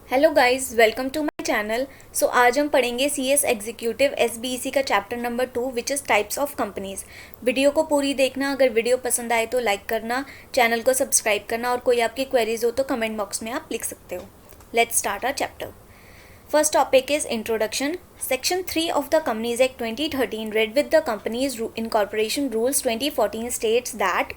Hello guys, welcome to my channel. So आज हम पढ़ेंगे सीएस एग्जीक्यूटिव एसबीईसी का chapter number 2 which is types of companies. Video को पूरी देखना। अगर वीडियो पसंद आए तो लाइक करना, चैनल को सब्सक्राइब करना और कोई आपकी क्वेरीज हो तो कमेंट बॉक्स में आप लिख सकते हो। Let's start our chapter. First topic is introduction. Section 3 of the Companies Act 2013 read with the Companies Incorporation Rules 2014 states that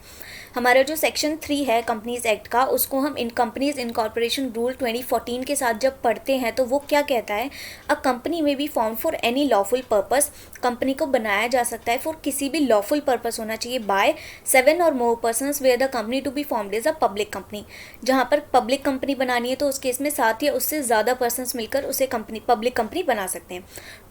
हमारा जो सेक्शन 3 है कंपनीज एक्ट का, उसको हम इन कंपनीज इनकॉर्पोरेशन रूल 2014 के साथ जब पढ़ते हैं तो वो क्या कहता है, अ कंपनी में be form for any lawful purpose. Company को बनाया जा सकता है फॉर किसी भी लॉफुल पर्पस होना चाहिए बाय 7 और more persons where the company to be formed is a public company. जहाँ पर पब्लिक कंपनी बनानी है तो उस केस में 7 या उससे ज़्यादा पर्सनस मिलकर उसे कंपनी पब्लिक कंपनी बना सकते हैं।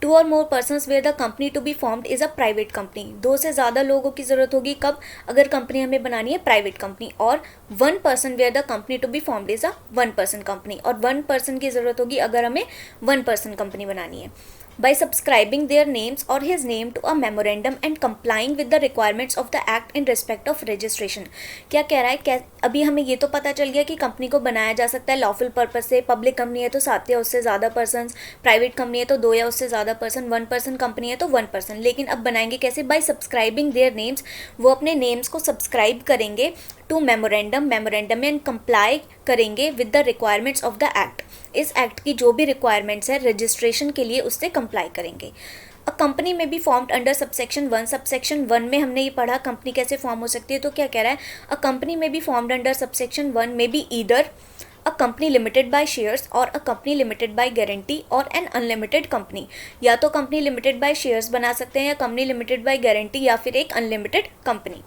2 और more persons where the company to be formed is a private company. 2 से ज़्यादा लोगों की ज़रूरत होगी कब, अगर कंपनी हमें बनानी है प्राइवेट कंपनी। और 1 person where the company to be formed is a 1 person company. और 1 पर्सन की ज़रूरत होगी अगर हमें 1 पर्सन कंपनी बनानी है। By subscribing their names or his name to a memorandum and complying with the requirements of the act in respect of registration। क्या कह रहा है, अभी हमें ये तो पता चल गया कि कंपनी को बनाया जा सकता है लॉफुल पर्पस से। पब्लिक कंपनी है तो 7 या उससे ज़्यादा पर्सन, प्राइवेट कंपनी है तो 2 या उससे ज़्यादा पर्सन, 1 पर्सन कंपनी है तो 1 पर्सन। लेकिन अब बनाएंगे कैसे? बाय सब्सक्राइबिंग देयर नेम्स, वो अपने नेम्स को सब्सक्राइब करेंगे टू मेमोरेंडम एंड कंप्लाई करेंगे with the requirements of the act. इस एक्ट की जो भी रिक्वायरमेंट्स है रजिस्ट्रेशन के लिए उससे कंप्लाई करेंगे। अ कंपनी में be formed under subsection 1। Subsection 1 में हमने ये पढ़ा कंपनी कैसे फॉर्म हो सकती है, तो क्या कह रहा है, अ कंपनी में बी फॉर्म्ड अंडर सबसेक्शन 1 में be either a company limited by shares और a company limited by guarantee और एन अनलिमिटेड कंपनी। या तो कंपनी लिमिटेड बाय शेयर्स बना सकते हैं या कंपनी लिमिटेड बाय गारंटी या फिर एक अनलिमिटेड कंपनी।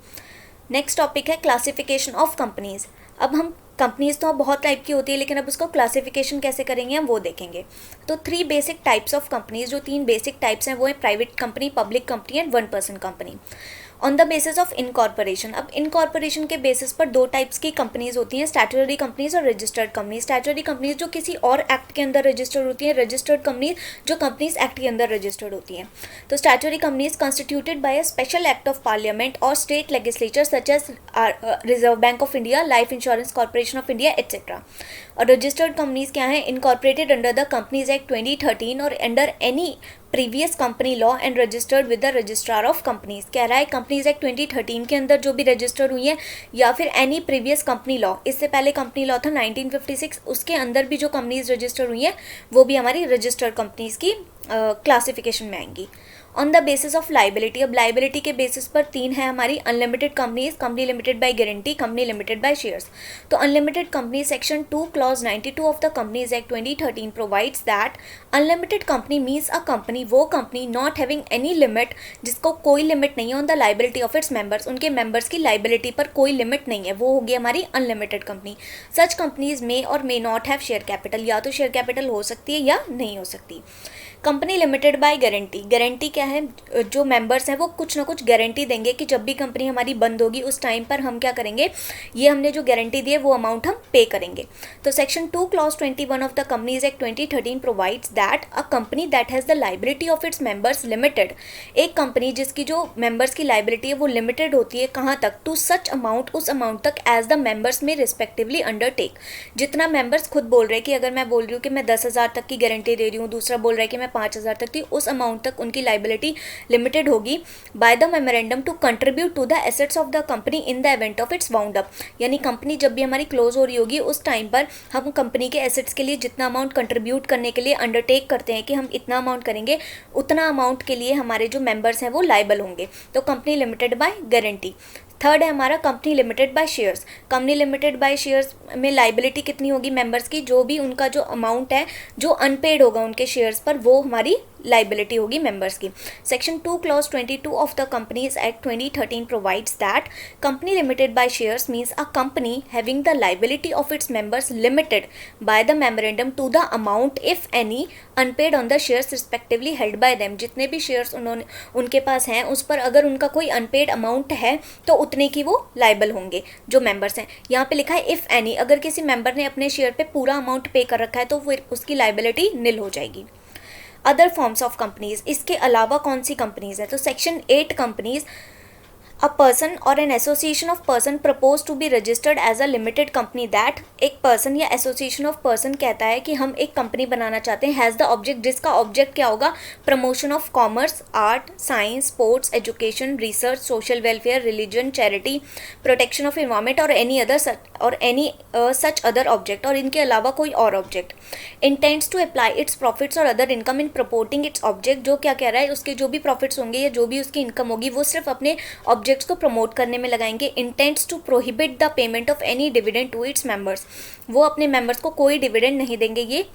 नेक्स्ट टॉपिक है क्लासिफिकेशन ऑफ कंपनीज। अब हम कंपनीज तो बहुत टाइप की होती है लेकिन अब उसको क्लासिफिकेशन कैसे करेंगे हम वो देखेंगे। तो 3 बेसिक टाइप्स ऑफ कंपनीज, जो 3 बेसिक टाइप्स हैं वो है private company, public company and 1 person company. On the basis of incorporation, अब इनकॉर्पोरेशन के बेसिस पर 2 टाइप्स की कंपनीज होती हैं, स्टैट्यूटरी कंपनीज और रजिस्टर्ड कंपनीज। स्टैट्यूटरी कंपनीज जो किसी और एक्ट के अंदर रजिस्टर्ड होती हैं, रजिस्टर्ड कंपनीज जो कंपनीज एक्ट के अंदर रजिस्टर्ड होती हैं। तो statutory companies constituted by a special act of parliament और state legislature such as reserve bank of India, life insurance corporation of India etcetera. और रजिस्टर्ड कंपनीज क्या हैं? Incorporated under the companies act 2013 और under any previous company law and registered with the registrar of companies. कह रहा है companies act 2013 के अंदर जो भी रजिस्टर्ड हुई है या फिर एनी प्रीवियस कंपनी लॉ, इससे पहले कंपनी लॉ था 1956, उसके अंदर भी जो कंपनीज रजिस्टर्ड हुई है वो भी हमारी रजिस्टर्ड कंपनीज की क्लासिफिकेशन में आएंगी। On the basis of liability, अब लाइबिलिटी के बेसिस पर 3 है हमारी unlimited companies, company limited by guarantee, company limited by shares. तो unlimited company section 2 clause 92 of the companies act 2013 provides that unlimited company means a company वो company not having any limit, जिसको कोई limit नहीं है on the liability of its members, उनके members की liability पर कोई लिमिट नहीं है, वो होगी हमारी अनलिमिटेड कंपनी। सच कंपनीज मे और may not have share capital, या तो शेयर कैपिटल हो सकती है या नहीं हो सकती। Company limited by guarantee, guarantee क्या है, जो मेंबर्स हैं वो कुछ ना कुछ गारंटी देंगे कि जब भी कंपनी हमारी बंद होगी उस टाइम पर हम क्या करेंगे, ये हमने जो गारंटी दी है वो अमाउंट हम पे करेंगे। तो section 2 clause 21 of the companies act 2013 provides that a company that has the liability of its members limited, एक कंपनी जिसकी जो मेंबर्स की लाइबिलिटी है वो लिमिटेड होती है, कहाँ तक, टू सच अमाउंट, उस अमाउंट तक एज द मेंबर्स में रिस्पेक्टिवली अंडरटेक। जितना मेंबर्स खुद बोल रहे हैं कि अगर मैं बोल रही हूँ कि मैं 10,000 तक की गारंटी दे रही हूँ, दूसरा बोल रहा है कि मैं 5,000 तक थी, उस अमाउंट तक उनकी लाइबिलिटी लिमिटेड होगी by the memorandum to contribute to the assets of the company in the event of its wound up. यानी कंपनी जब भी हमारी क्लोज हो रही होगी उस टाइम पर हम कंपनी के एसेट्स के लिए जितना अमाउंट कंट्रीब्यूट करने के लिए अंडरटेक करते हैं कि हम इतना अमाउंट करेंगे, उतना अमाउंट के लिए हमारे जो मेंबर्स हैं वो लाइबल होंगे। तो company limited by guarantee. Third है हमारा company limited by shares. Company limited by shares में लाइबिलिटी कितनी होगी मेंबर्स की, जो भी उनका जो अमाउंट है जो अनपेड होगा उनके शेयर्स पर, वो हमारी लाइबिलिटी होगी मेंबर्स की। Section 2 clause 22 of the companies act 2013 provides that company limited by shares means a company having the liability of its members limited by the memorandum to the amount if any unpaid on the shares respectively held by them. जितने भी shares उन्होंने उनके पास हैं उस पर अगर उनका कोई अनपेड अमाउंट है तो उतने की वो लाइबल होंगे जो मेंबर्स हैं। यहाँ पे लिखा है इफ एनी, अगर किसी मेंबर ने अपने शेयर पे पूरा अमाउंट पे कर रखा है तो फिर उसकी लाइबिलिटी निल हो जाएगी। अदर फॉर्म्स ऑफ कंपनीज, इसके अलावा कौन सी कंपनीज है, तो सेक्शन 8 कंपनीज अ पर्सन और an association of person propose to be registered as a limited company that, एक पर्सन या एसोसिएशन ऑफ पर्सन कहता है कि हम एक कंपनी बनाना चाहते हैं, हैज़ द ऑब्जेक्ट, जिसका ऑब्जेक्ट क्या होगा, promotion of commerce, art, science, sports, education, research, social welfare, religion, charity, protection of environment or any such other object, और इनके अलावा कोई और object. Intends to apply its profits और other income in promoting its object, जो क्या कह रहा है, उसके जो भी प्रॉफिट्स होंगे या जो भी उसकी इनकम होगी वो सिर्फ अपने ऑब्जेक्ट्स को प्रमोट करने में लगाएंगे। Intends to prohibit the payment of any dividend to its members, वो अपने मेंबर्स को कोई डिविडेंड नहीं देंगे, ये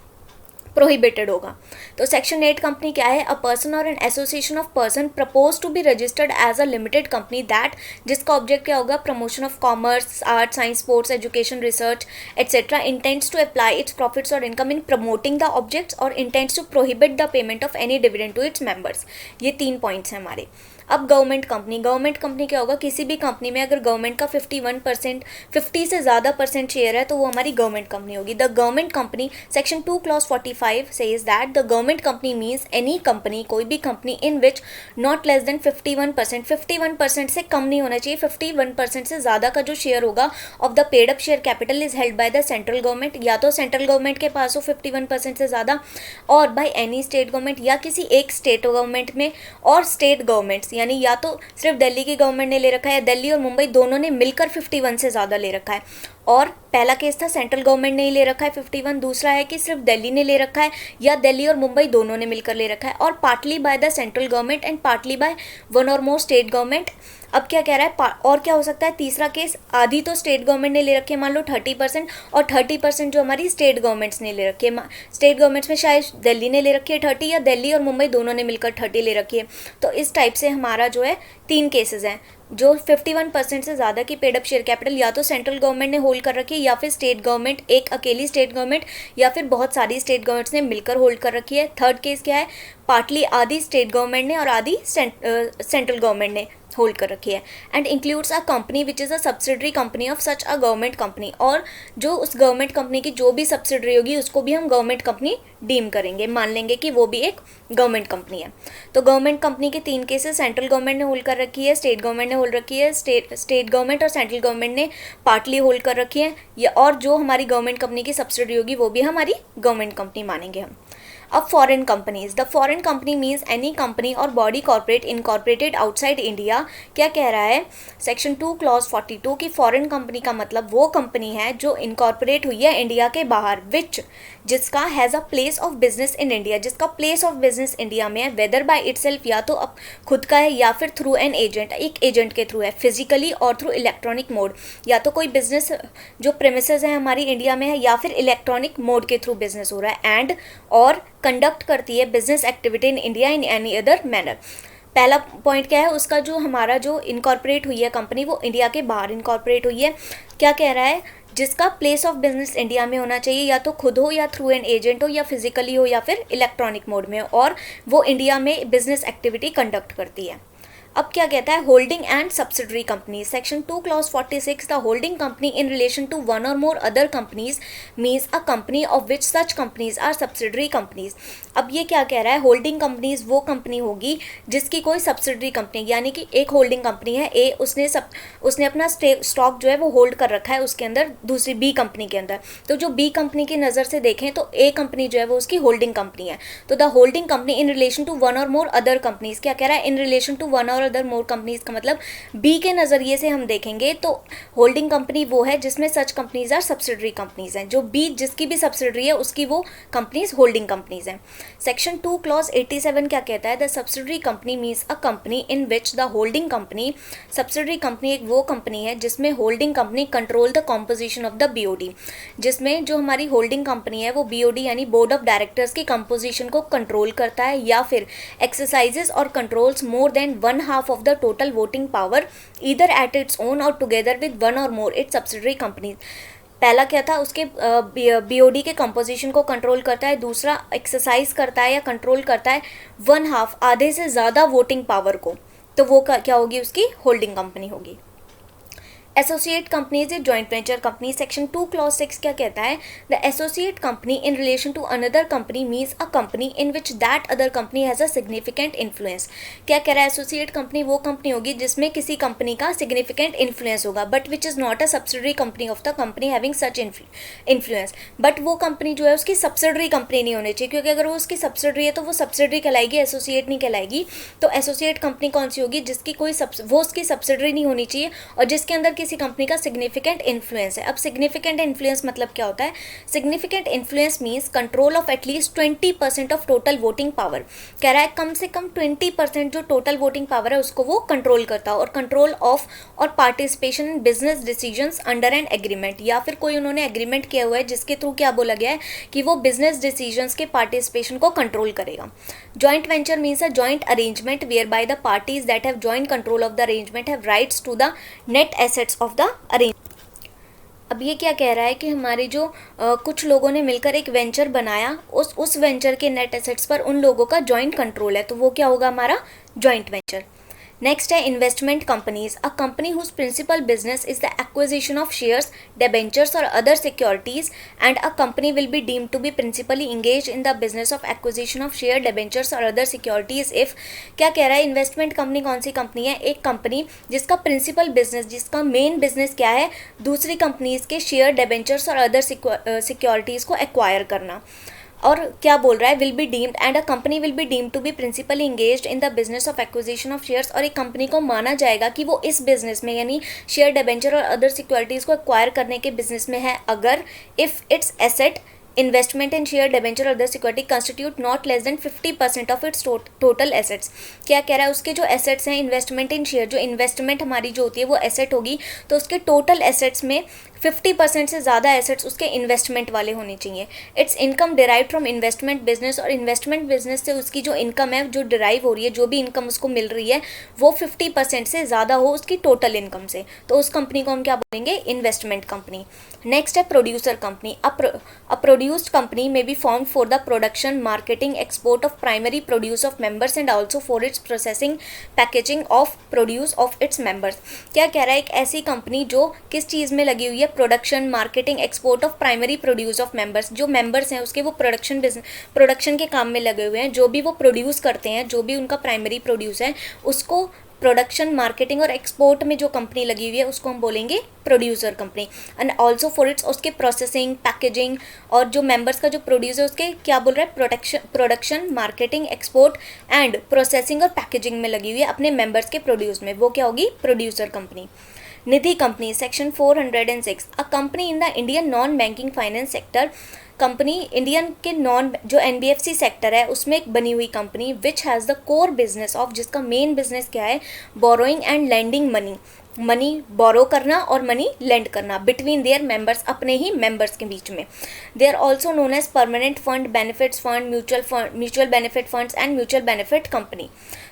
प्रोहिबिटेड होगा। तो सेक्शन 8 कंपनी क्या है, अ पर्सन और an association of person propose to be registered as a limited company that, जिसका ऑब्जेक्ट क्या होगा, promotion of commerce, art, science, sports, education, research etcetera, intents to apply its profits और income in promoting the objects, और intents to prohibit the payment of any dividend to its members. ये 3 points हैं हमारे। अब government company क्या होगा, किसी भी कंपनी में अगर गवर्नमेंट का 51%, 50 से ज़्यादा % शेयर है तो वो हमारी गवर्नमेंट कंपनी होगी। The government company, section 2 clause 45 says that the government company means any company, कोई भी company in which not less then 51%, 51% से कम नहीं होना चाहिए, 51% से ज़्यादा का जो शेयर होगा of the paid up share capital is held by the central government, या तो सेंट्रल गवर्नमेंट के पास हो 51% से ज़्यादा, और बाय एनी स्टेट गवर्नमेंट, या किसी एक स्टेट गवर्नमेंट में, और स्टेट गवर्नमेंट्स, यानी या तो सिर्फ दिल्ली की गवर्नमेंट ने ले रखा है, दिल्ली और मुंबई दोनों ने मिलकर 51 से ज़्यादा ले रखा है। और पहला केस था सेंट्रल गवर्नमेंट ने ही ले रखा है 51, दूसरा है कि सिर्फ दिल्ली ने ले रखा है या दिल्ली और मुंबई दोनों ने मिलकर ले रखा है, और partly by the central government and partly by one और मोर स्टेट गवर्नमेंट। अब क्या कह रहा है, और क्या हो सकता है, तीसरा केस, आधी तो स्टेट गवर्नमेंट ने ले रखी है, मान लो 30%, और 30% जो हमारी स्टेट गवर्नमेंट्स ने ले रखी है। स्टेट गवर्नमेंट्स में शायद दिल्ली ने ले रखी है 30, या दिल्ली और मुंबई दोनों ने मिलकर 30 ले रखी है। तो इस टाइप से हमारा जो है 3 केसेस हैं, जो 51% से ज़्यादा की पेड अप शेयर कैपिटल या तो सेंट्रल गवर्नमेंट ने होल्ड कर रखी है, या फिर स्टेट गवर्नमेंट, एक अकेली स्टेट गवर्नमेंट, या फिर बहुत सारी स्टेट गवर्नमेंट्स ने मिलकर होल्ड कर रखी है। थर्ड केस क्या है, पार्टली आधी स्टेट गवर्नमेंट ने और आधी सेंट्रल गवर्नमेंट ने होल्ड कर रखी है। And includes a company which is a subsidiary company of such a government company, और जो उस गवर्नमेंट कंपनी की जो भी सब्सिडरी होगी उसको भी हम गवर्नमेंट कंपनी डीम करेंगे, मान लेंगे कि वो भी एक गवर्नमेंट कंपनी है। तो गवर्नमेंट कंपनी के 3 केसेस, सेंट्रल गवर्नमेंट ने होल्ड कर रखी है, स्टेट गवर्नमेंट ने होल्ड रखी है, स्टेट गवर्नमेंट और सेंट्रल गवर्नमेंट ने पार्टली होल्ड कर रखी है, या और जो हमारी गवर्नमेंट कंपनी की सब्सिडरी होगी वो भी हमारी गवर्नमेंट कंपनी मानेंगे हम। अब foreign companies, the foreign company means any company और body corporate incorporated outside India. क्या कह रहा है, सेक्शन 2 क्लॉज 42 की फॉरेन कंपनी का मतलब वो कंपनी है जो इनकॉर्पोरेट हुई है इंडिया के बाहर, विच, जिसका has a place of business in India, जिसका प्लेस ऑफ बिजनेस इंडिया में है, वेदर बाय इटसेल्फ, या तो अब खुद का है या फिर थ्रू एन एजेंट, एक एजेंट के थ्रू है, फिजिकली और थ्रू इलेक्ट्रॉनिक मोड, या तो कोई बिजनेस जो प्रेमिसेस है हमारी इंडिया में है या फिर इलेक्ट्रॉनिक मोड के थ्रू बिजनेस हो रहा है, एंड और कंडक्ट करती है business activity in India in any other manner. पहला पॉइंट क्या है उसका, जो हमारा जो इनकॉर्पोरेट हुई है कंपनी वो इंडिया के बाहर इनकॉर्पोरेट हुई है। क्या कह रहा है, जिसका प्लेस ऑफ बिजनेस इंडिया में होना चाहिए, या तो खुद हो या थ्रू एन एजेंट हो या फिजिकली हो या फिर इलेक्ट्रॉनिक मोड में हो, और वो इंडिया में बिजनेस एक्टिविटी कंडक्ट करती है। अब क्या कहता है, holding and subsidiary company, section 2 clause 46, the holding company in relation to one और more other companies means a company of which such companies are subsidiary companies. अब ये क्या कह रहा है, होल्डिंग कंपनीज वो कंपनी होगी जिसकी कोई सब्सिडरी कंपनी, यानी कि एक होल्डिंग कंपनी है ए, उसने अपना स्टॉक जो है वो होल्ड कर रखा है उसके अंदर, दूसरी बी कंपनी के अंदर। तो जो बी कंपनी की नज़र से देखें तो ए कंपनी जो है वो उसकी होल्डिंग कंपनी है। तो the holding company in relation to one और मोर अदर कंपनीज, क्या कह रहा है, in relation to one or other more companies का मतलब बी के नज़रिए से हम देखेंगे तो होल्डिंग कंपनी वो है जिसमें such companies are subsidiary companies हैं, जो बी जिसकी भी सब्सिडरी है उसकी वो कंपनीज होल्डिंग कंपनीज हैं। सेक्शन 2 क्लॉज 87 क्या कहता है, the subsidiary company means a company in which the holding company, subsidiary company एक वो कंपनी है जिसमें holding company control the composition of the BOD, जिसमें जो हमारी होल्डिंग कंपनी है वो बीओडी यानी बोर्ड ऑफ डायरेक्टर्स की कंपोजिशन को कंट्रोल करता है, या फिर एक्सरसाइजेस और controls more than 1/2 of the total voting power either at its own और टुगेदर विद वन और मोर इट्स सब्सिडरी कंपनीज। पहला क्या था, उसके बीओडी के कंपोजिशन को कंट्रोल करता है, दूसरा एक्सरसाइज करता है या कंट्रोल करता है 1/2 आधे से ज़्यादा वोटिंग पावर को, तो वो क्या होगी, उसकी होल्डिंग कंपनी होगी। Associate company is a joint venture company. Section 2 clause 6 क्या कहता है? The associate company in relation to another company means a company in which that other company has a significant influence. क्या कह रहा है? Associate company वो company होगी जिसमें किसी कंपनी का सिग्निफिकेंट इन्फ्लुएंस होगा, but which is not a subsidiary company of the company having such influence. But वो कंपनी जो है उसकी सब्सिडरी कंपनी नहीं होनी चाहिए, क्योंकि अगर वो उसकी सब्सिडरी है तो वो सब्सिडरी कहलाएगी, एसोसिएट नहीं कहलाएगी। तो एसोसिएट कंपनी कौन सी होगी? जिसकी कोई वो उसकी सब्सिडरी नहीं होनी चाहिए और जिसके अंदर किसी कंपनी का सिग्निफिकेंट इन्फ्लुएंस है। अब सिग्निफिकेंट इन्फ्लुएंस मतलब क्या होता है? Significant influence means control of at least 20% of total voting power. कह रहा है कम से कम 20% जो टोटल वोटिंग पावर है उसको वो कंट्रोल करता हो, और कंट्रोल ऑफ और participation in business decisions under an agreement, या फिर कोई उन्होंने एग्रीमेंट किया हुआ है जिसके थ्रू क्या बोला गया है कि वो बिजनेस डिसीजंस के पार्टिसिपेशन को कंट्रोल करेगा। Joint venture means a joint arrangement whereby the parties that have joint control of the arrangement have rights to the net assets of the arrangement. अब ये क्या कह रहा है कि हमारे जो कुछ लोगों ने मिलकर एक वेंचर बनाया, उस वेंचर के नेट एसेट्स पर उन लोगों का जॉइंट कंट्रोल है, तो वो क्या होगा? हमारा जॉइंट वेंचर। नेक्स्ट है investment companies. A company whose principal business is the acquisition of shares, debentures और other securities, and a company will be deemed to be principally engage in the business of acquisition of share, debentures और other securities if. क्या कह रहा है? Investment company कौन सी company है? एक company जिसका प्रिंसिपल बिजनेस, जिसका मेन बिजनेस क्या है? दूसरी कंपनीज के शेयर, डिबेंचर्स और अदर सिक्योरिटीज को एक्वायर करना। और क्या बोल रहा है? Will be deemed and a company will be deemed to be principally engaged in the business of acquisition of shares, और एक कंपनी को माना जाएगा कि वो इस बिजनेस में यानी शेयर, डिबेंचर और अदर सिक्योरिटीज को एक्वायर करने के बिजनेस में है अगर if its asset, investment in share, debenture और other security constitute not less than 50% of its total assets. क्या कह रहा है? उसके जो एसेट्स हैं, इन्वेस्टमेंट इन शेयर, जो इन्वेस्टमेंट हमारी जो होती है वो एसेट होगी, तो उसके टोटल एसेट्स में 50% से ज़्यादा एसेट्स उसके इन्वेस्टमेंट वाले होने चाहिए। It's income derive from investment business, और इन्वेस्टमेंट बिजनेस से उसकी जो इनकम है, जो डिराइव हो रही है, जो भी इनकम उसको मिल रही है, वो 50% से ज़्यादा हो उसकी टोटल इनकम से, तो उस कंपनी को हम क्या बोलेंगे? Investment company. नेक्स्ट है producer company. A produced company में be form for the production, marketing, export of primary produce of members and also for its processing, packaging of produce of its members. क्या कह रहा है? एक ऐसी company जो किस चीज़ में लगी हुई है? Production, marketing, export of primary produce of members. जो मेंबर्स हैं उसके वो प्रोडक्शन के काम में लगे हुए हैं, जो भी वो प्रोड्यूस करते हैं, जो भी उनका प्राइमरी प्रोड्यूस है, उसको प्रोडक्शन, मार्केटिंग और एक्सपोर्ट में जो कंपनी लगी हुई है उसको हम बोलेंगे producer company. And also for it's, उसके प्रोसेसिंग, पैकेजिंग और जो मेंबर्स का जो प्रोड्यूस है उसके क्या बोल रहा है? Production, marketing, export and processing और पैकेजिंग में लगी हुई है अपने मेंबर्स के प्रोड्यूस में, वो क्या होगी? Producer company. Nidhi company. Section 406। A company in the Indian non banking finance sector. Company Indian के नॉन जो एनबीएफसी सेक्टर है उसमें एक बनी हुई company which has the core business of, जिसका मेन बिजनेस क्या है? Borrowing and lending money, money borrow करना और मनी लेंड करना बिटवीन देयर मेंबर्स, अपने ही मेंबर्स के बीच में। They are also known as permanent fund, benefits fund, mutual benefit funds and mutual benefit company.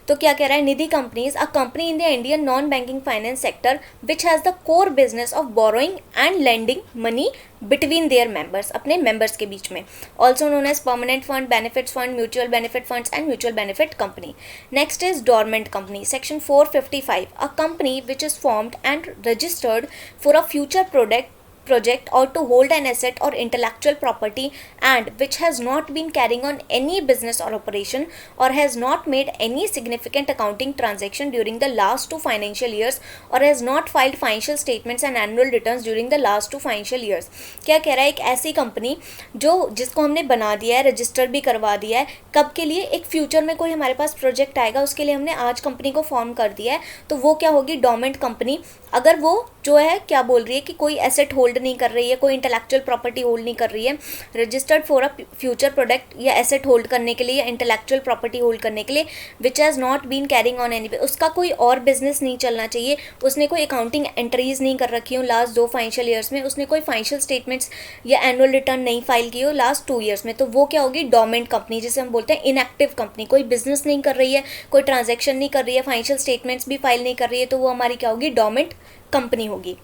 तो क्या कह रहा है? Nidhi companies, a company in the Indian non banking finance sector which has the core business of borrowing and lending money between their members, अपने members के बीच में। Also known as permanent fund, benefits fund, mutual benefit funds and mutual benefit company. Next is dormant company. Section 455। A company which is formed and registered for a future project or to hold an asset or intellectual property and which has not been carrying on any business or operation or has not made any significant accounting transaction during the last 2 financial years or has not filed financial statements and annual returns during the last 2 financial years। क्या कह रहा है? एक ऐसी company जो जिसको हमने बना दिया है, रजिस्टर भी करवा दिया है, कब के लिए? एक फ्यूचर में कोई हमारे पास प्रोजेक्ट आएगा उसके लिए हमने आज कंपनी को फॉर्म कर दिया है, तो वो क्या होगी? Dormant company. अगर वो जो है क्या बोल रही है कि कोई एसेट होल्ड नहीं कर रही है, कोई इंटेलेक्चुअल प्रॉपर्टी होल्ड नहीं कर रही है, registered for a future product या एसेट होल्ड करने के लिए या इंटेलेक्चुअल प्रॉपर्टी होल्ड करने के लिए, which has not been carrying on any, उसका कोई और बिजनेस नहीं चलना चाहिए, उसने कोई अकाउंटिंग एंट्रीज नहीं कर रखी हो लास्ट 2 फाइनेंशियल ईयर्स में, उसने कोई फाइनेंशियल स्टेटमेंट्स या एनुअल रिटर्न नहीं फाइल की हो लास्ट 2 ईयर्स में, तो वो क्या होगी? डोरमेंट कंपनी, जिसे हम बोलते हैं इनएक्टिव कंपनी। कोई बिजनेस नहीं कर रही है, कोई ट्रांजेक्शन नहीं कर रही है, फाइनेंशियल स्टेटमेंट्स भी फाइल नहीं कर रही है, तो वो हमारी क्या होगी? डोरमेंट कंपनी होगी।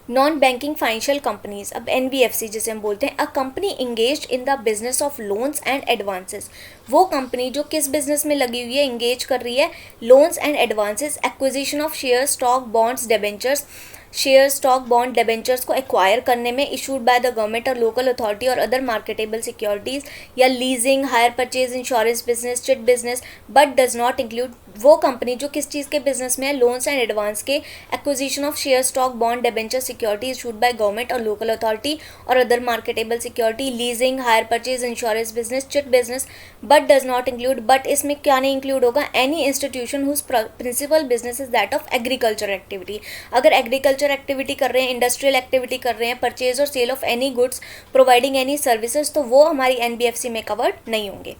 नॉन बैंकिंग फाइनेंशियल कंपनीज, अब एनबीएफसी जिसे हम बोलते हैं, a company engaged in the business of loans and advances. वो कंपनी जो किस बिजनेस में लगी हुई है? इंगेज कर रही है loans and advances, acquisition of share, stock, bonds, debentures share, stock, bond, debentures को एक्वायर करने में issued by the government or local authority or other marketable securities, या leasing, hire purchase, insurance business, chit business, but does not include वो company जो किस चीज़ के business में है, लोन्स एंड एडवांस के, acquisition of share, stock, bond, debenture, security issued by government or local authority or other marketable security, leasing, hire purchase, insurance business, chit business, but does not include, but इसमें क्या नहीं include होगा, any institution whose principal business is that of agriculture activity. अगर agriculture activity कर रहे हैं, industrial activity कर रहे हैं, purchase or sale of any goods, providing any services, तो वो हमारी एनबीएफसी में कवर्ड नहीं होंगे।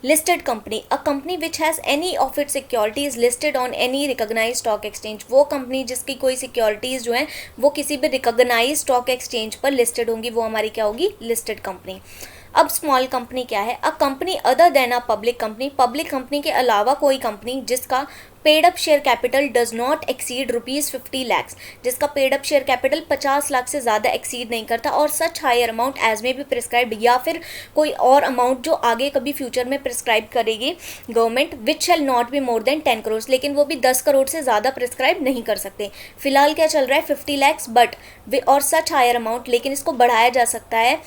Listed company, a company which has any of it securities listed on any recognise stock exchange, वो कंपनी जिसकी कोई सिक्योरिटीज़ जो हैं वो किसी भी रिकॉग्नाइज स्टॉक एक्सचेंज पर लिस्टेड होंगी, वो हमारी क्या होगी, लिस्टेड कंपनी। अब स्मॉल कंपनी क्या है, a company other than a public company, public company के अलावा कोई कंपनी जिसका paid up share capital does not exceed ₹50 lakh, जिसका paid up share capital 50 lakh से ज़्यादा एक्सीड नहीं करता, और such higher amount as may भी प्रिस्क्राइब्ड, या फिर कोई और अमाउंट जो आगे कभी फ्यूचर में प्रिस्क्राइब करेगी government, which shall not be more than 10 crore, लेकिन वो भी 10 करोड़ से ज़्यादा प्रिस्क्राइब नहीं कर सकते। फिलहाल क्या चल रहा है, 50 लाख, बट और सच हायर अमाउंट, लेकिन इसको बढ़ाया जा सकता है,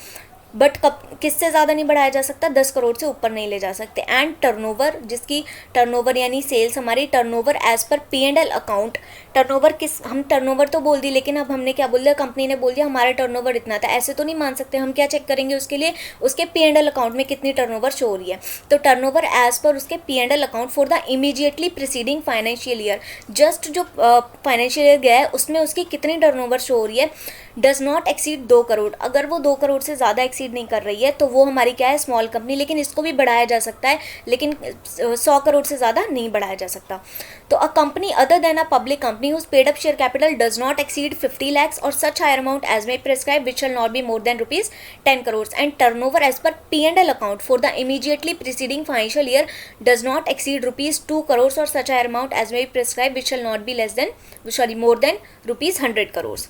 बट कब किससे ज़्यादा नहीं बढ़ाया जा सकता, 10 करोड़ से ऊपर नहीं ले जा सकते। एंड टर्नओवर, जिसकी टर्नओवर यानी सेल्स, हमारी turnover as per P&L account, turnover किस, हम टर्नओवर तो बोल दी, लेकिन अब हमने क्या बोल दिया, कंपनी ने बोल दिया हमारा टर्नओवर इतना था, ऐसे तो नहीं मान सकते। हम क्या चेक करेंगे उसके लिए, उसके P&L अकाउंट में कितनी टर्नओवर शो हो रही है, तो टर्नओवर एज पर उसके P&L account for the immediately preceding financial year, just जो फाइनेंशियल ईयर गया है उसमें उसकी कितनी टर्नओवर शो हो रही है, डज नॉट एक्सीड 2 करोड़। अगर वो 2 करोड़ से ज़्यादा एक्सीड नहीं कर रही है तो वो हमारी क्या है, स्मॉल कंपनी, लेकिन इसको भी बढ़ाया जा सकता है, लेकिन 100 करोड़ से ज़्यादा नहीं बढ़ाया जा सकता। तो a company other than a public company whose paid up share capital does not exceed 50 lakhs or such higher amount as may prescribe which shall not be more than ₹10 crores, and turnover as per P&L account for the immediately preceding financial year does not exceed ₹2 crores or such higher amount as may prescribe which shall not be more than ₹100 crores,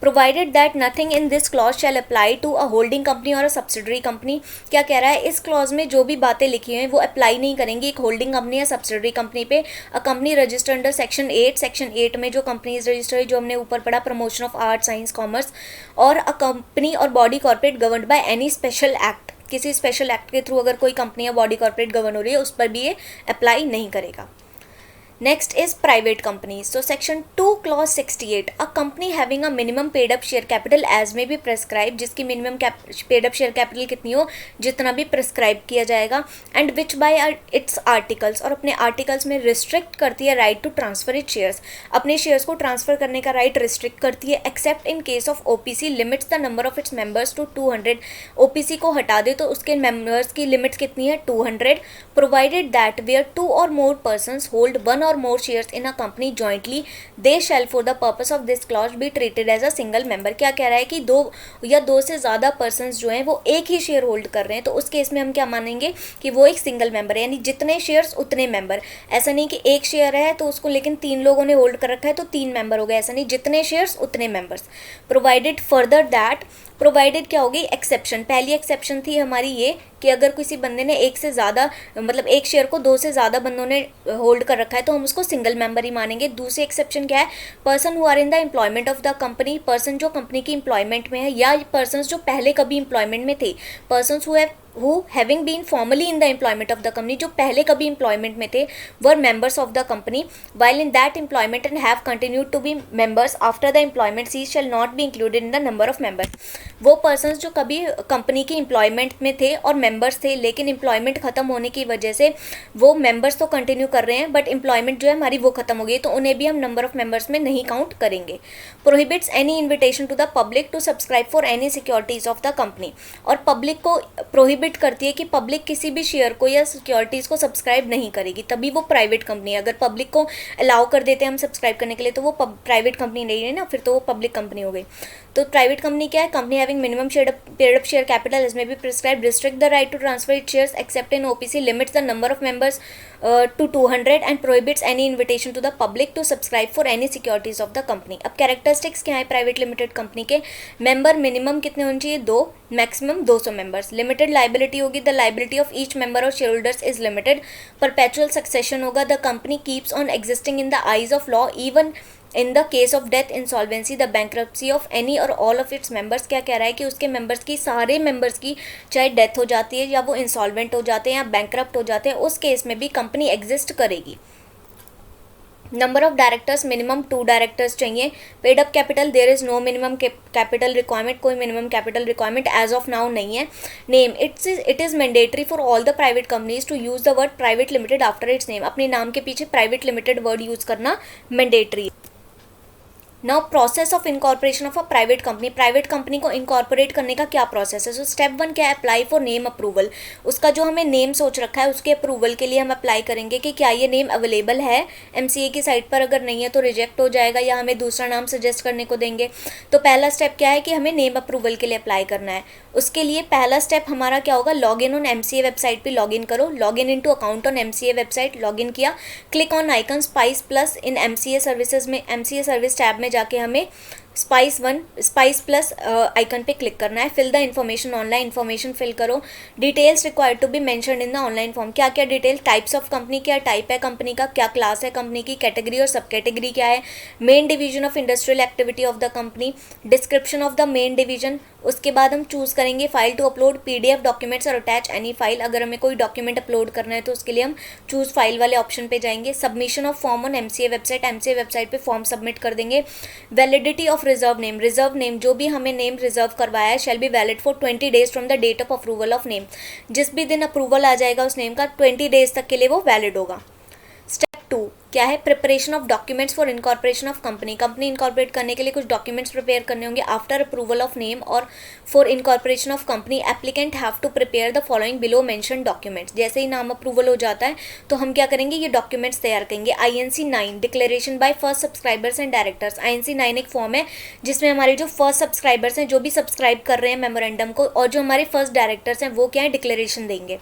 provided that nothing in this clause shall apply to a holding company or a subsidiary company। क्या कह रहा है, इस clause में जो भी बातें लिखी हुई हैं वो अप्लाई नहीं करेंगी एक होल्डिंग कंपनी या सब्सिडरी कंपनी पे। A company register under section 8 में जो कंपनीज रजिस्टर है, जो हमने ऊपर पढ़ा, promotion of art, science, commerce, और अ कंपनी और body corporate governed by any special act, किसी स्पेशल एक्ट के थ्रू अगर कोई कंपनी या बॉडी कॉर्पोरेट गवर्न हो रही है उस पर भी ये अप्लाई नहीं करेगा। Next is private companies. So section 2 clause 68, a company having a minimum paid up share capital as may be prescribed, जिसकी minimum paid up share capital कितनी हो, जितना भी prescribe किया जाएगा, and which by its articles, और अपने articles में restrict करती है right to transfer its shares, अपने shares को transfer करने का right restrict करती है, except in case of OPC limits the number of its members to 200, OPC को हटा दे तो उसके members की limits कितनी है, 200, provided that where 2 or more persons hold 1 or more shares in a company jointly, they shall for the purpose of this clause be treated as a single member। क्या कह रहा है कि 2 से ज़्यादा persons जो हैं वो एक ही शेयर होल्ड कर रहे हैं, तो उस केस में हम क्या मानेंगे कि वो एक सिंगल मेंबर है, यानी जितने शेयर्स उतने मेंबर। ऐसा नहीं कि एक शेयर है तो उसको लेकिन 3 लोगों ने होल्ड कर रखा है तो 3 मेंबर हो गए, ऐसा नहीं, जितने शेयर्स उतने members. Provided further that, provided क्या होगी, एक्सेप्शन, पहली एक्सेप्शन थी हमारी ये कि अगर किसी बंदे ने एक से ज़्यादा, मतलब एक शेयर को 2 से ज़्यादा बंदों ने होल्ड कर रखा है तो हम उसको सिंगल मेंबर ही मानेंगे। दूसरी एक्सेप्शन क्या है, person who are in the employment of the company, person जो कंपनी की एम्प्लॉयमेंट में है, या पर्सन जो पहले कभी एम्प्लॉयमेंट में थे, person who having been formally in the employment of the company, जो पहले कभी employment में थे, were members of the company while in that employment and have continued to be members after the employment cease shall not be included in the number of members। वो persons जो कभी company की employment में थे और members थे, लेकिन employment ख़त्म होने की वजह से वो members तो continue कर रहे हैं बट employment जो है हमारी वो ख़त्म हो गई, तो उन्हें भी हम number of members में नहीं काउंट करेंगे। prohibits any invitation to the public to subscribe for any securities of the company, और पब्लिक को प्रोहिबिट करती है कि पब्लिक किसी भी शेयर को या सिक्योरिटीज़ को सब्सक्राइब नहीं करेगी, तभी वो प्राइवेट कंपनी है। अगर पब्लिक को अलाउ कर देते हैं हम सब्सक्राइब करने के लिए तो वो प्राइवेट कंपनी नहीं है ना, फिर तो वो पब्लिक कंपनी हो गई। तो प्राइवेट कंपनी क्या है, company having minimum paid up share capital as may be prescribe, restrict the right to transfer it shares except in OPC, limits the number of members to 200 and prohibits any invitation to the public to subscribe for any securities of the company. अब characteristics क्या है private limited company के, member minimum कितने होने चाहिए, 2, maximum 200 members. Limited liability होगी, the liability of each member और shareholders is limited. Perpetual succession होगा, the company keeps on existing in the eyes of law even in the case of death, insolvency, the bankruptcy of any और all of its members, क्या कह रहा है कि उसके members की, सारे मेंबर्स की चाहे डेथ हो जाती है या वो इंसॉल्वेंट हो जाते हैं या बैंक्रप्ट हो जाते हैं, उस केस में भी कंपनी एग्जिस्ट करेगी। Number of directors minimum 2 directors चाहिए। Paid up capital, there is no minimum capital requirement, कोई minimum capital requirement as of now नहीं है। Name, it is mandatory for all the private companies to use the word private limited after its name, अपने नाम के पीछे private limited word use करना mandatory. Now process of incorporation of a private company, private company को incorporate करने का क्या process है। सो स्टेप 1 क्या है, अप्लाई फॉर नेम अप्रूवल। उसका जो हमें नेम सोच रखा है उसके अप्रूवल के लिए हम अप्लाई करेंगे कि क्या ये नेम अवेलेबल है एमसीए की साइट पर, अगर नहीं है तो रिजेक्ट हो जाएगा या हमें दूसरा नाम सजेस्ट करने को देंगे। तो पहला स्टेप क्या है कि हमें नेम अप्रूवल के लिए अप्लाई करना है। उसके लिए पहला स्टेप हमारा क्या होगा, log in on MCA website पर लॉग इन करो, log in to account on MCA website, log in किया, click on icon spice plus in MCA services में, एमसीए सर्विस टैब में जाके हमें स्पाइस प्लस आइकन पे क्लिक करना है। Fill the information, online information fill करो। Details required to be mentioned in the online form, क्या क्या डिटेल, टाइप्स ऑफ कंपनी, क्या टाइप है कंपनी का, क्या क्लास है कंपनी की, कैटेगरी और सब कैटेगरी क्या है, main division of industrial activity of the company, description of the main division. उसके बाद हम चूज़ करेंगे file to upload, PDF documents और अटैच एनी फाइल, अगर हमें कोई डॉक्यूमेंट अपलोड करना है तो उसके लिए हम चूज़ फाइल वाले ऑप्शन पे जाएंगे। Submission of form on MCA website, MCA website पे फॉर्म सबमिट कर देंगे। Validity of reserve name, reserve name जो भी हमें नेम रिजर्व करवाया है shall be valid for 20 days from the date of approval of name, जिस भी दिन अप्रूवल आ जाएगा उस नेम का 20 डेज तक के लिए वो वैलिड होगा। स्टेप 2 क्या है, preparation of documents for incorporation of company, company incorporate करने के लिए कुछ डॉक्यूमेंट्स प्रिपेयर करने होंगे। आफ्टर अप्रूवल ऑफ नेम और for incorporation of company applicant have to prepare the following below mention documents, जैसे ही नाम अप्रूवल हो जाता है तो हम क्या करेंगे, ये डॉक्यूमेंट्स तैयार करेंगे। INC 9 declaration by first subscribers and directors, INC 9 एक फॉर्म है जिसमें हमारे जो फर्स्ट सब्सक्राइबर्स हैं, जो भी सब्सक्राइब कर रहे हैं मेमोरेंडम को, और जो हमारे फर्स्ट डायरेक्टर्स हैं वो क्या है, डिक्लेरेशन देंगे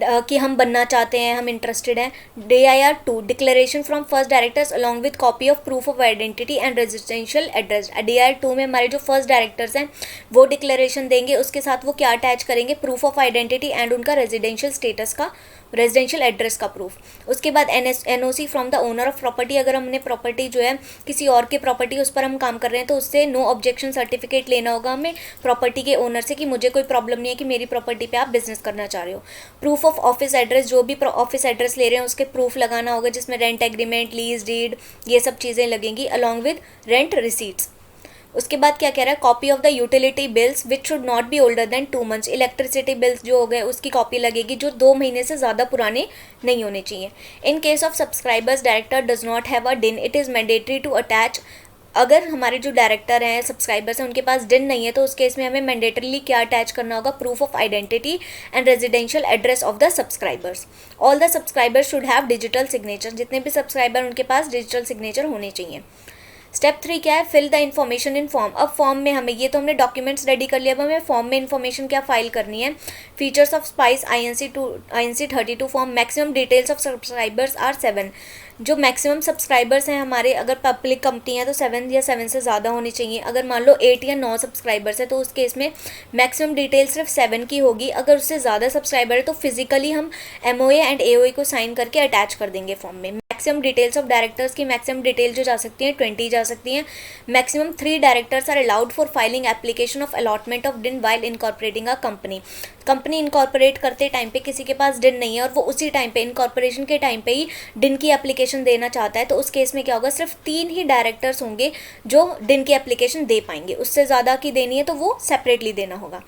कि हम बनना चाहते हैं, हम इंटरेस्टेड हैं। DIR 2 declaration from first directors along with copy of proof of identity and residential address, DIR 2 में हमारे जो फर्स्ट डायरेक्टर्स हैं वो डिक्लेरेशन देंगे, उसके साथ वो क्या अटैच करेंगे, प्रूफ ऑफ आइडेंटिटी एंड उनका रेजिडेंशियल स्टेटस का, रेजिडेंशियल एड्रेस का प्रूफ। उसके बाद NOC from the owner of property, अगर हमने प्रॉपर्टी जो है किसी और की प्रॉपर्टी उस पर हम काम कर रहे हैं तो उससे नो ऑब्जेक्शन सर्टिफिकेट लेना होगा हमें प्रॉपर्टी के ओनर से कि मुझे कोई प्रॉब्लम नहीं है कि मेरी प्रॉपर्टी पे आप बिजनेस करना चाह रहे हो। प्रूफ ऑफ ऑफिस एड्रेस, जो भी ऑफिस एड्रेस ले रहे हैं उसके प्रूफ लगाना होगा, जिसमें रेंट एग्रीमेंट, लीज डीड, ये सब चीज़ें लगेंगी अलॉन्ग विद रेंट रिसीट्स। उसके बाद क्या कह रहा है, copy of the utility bills which should not be older than 2 months, electricity bills जो हो गए उसकी कॉपी लगेगी जो 2 महीने से ज़्यादा पुराने नहीं होने चाहिए। In case of subscribers director does not have a DIN, it is mandatory to attach, अगर हमारे जो डायरेक्टर हैं, सब्सक्राइबर्स हैं, उनके पास डिन नहीं है तो उस केस में हमें मैंडेटरीली क्या अटैच करना होगा, proof of identity and residential address of the subscribers. All the subscribers should have digital signature, जितने भी सब्सक्राइबर उनके पास डिजिटल सिग्नेचर होने चाहिए। स्टेप 3 क्या है, fill the information in form. अब फॉर्म में हमें, ये तो हमने डॉक्यूमेंट्स रेडी कर लिया, अब हमें फॉर्म में इन्फॉर्मेशन क्या फाइल करनी है। Features of spice INC 32 form, maximum details of subscribers are 7, जो मैक्सिमम सब्सक्राइबर्स हैं हमारे, अगर पब्लिक कंपनी है तो 7 या 7 से ज़्यादा होनी चाहिए। अगर मान लो 8 या 9 सब्सक्राइबर्स है तो उस केस में मैक्सिमम डिटेल सिर्फ 7 की होगी। अगर उससे ज़्यादा सब्सक्राइबर है तो फिजिकली हम MOA एंड AOA को साइन करके अटैच कर देंगे फॉर्म में। मैक्सिमम डिटेल्स ऑफ डायरेक्टर्स की मैक्सिमम डिटेल जो जा सकती हैं 20 जा सकती हैं। Maximum 3 directors are allowed for filing application of allotment of DIN while incorporating a company. Company incorporate करते टाइम पे किसी के पास डिन नहीं है और वो उसी टाइम पे, इनकॉर्पोरेशन के टाइम पे ही डिन की एप्लीकेशन देना चाहता है तो उस केस में क्या होगा, सिर्फ 3 ही डायरेक्टर्स होंगे जो डिन की एप्लीकेशन दे पाएंगे, उससे ज़्यादा की देनी है तो वो सेपरेटली देना होगा।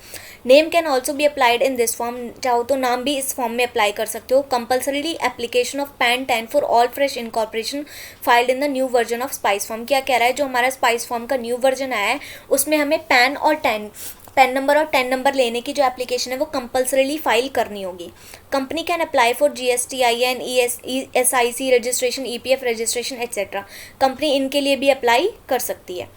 Name can also be applied in this form, चाहो तो नाम भी इस फॉर्म में अप्लाई कर सकते हो। Compulsorily application of PAN 10 for all fresh incorporation filed in the new version of spice form. क्या कह रहा है, जो हमारा स्पाइस फॉर्म का न्यू वर्जन आया है उसमें हमें पैन नंबर और 10 नंबर लेने की जो एप्लीकेशन है वो कंपल्सरीली फाइल करनी होगी। Company can apply for GSTIN, ESIC registration, EPF registration etcetera, company इनके लिए भी अप्लाई कर सकती है।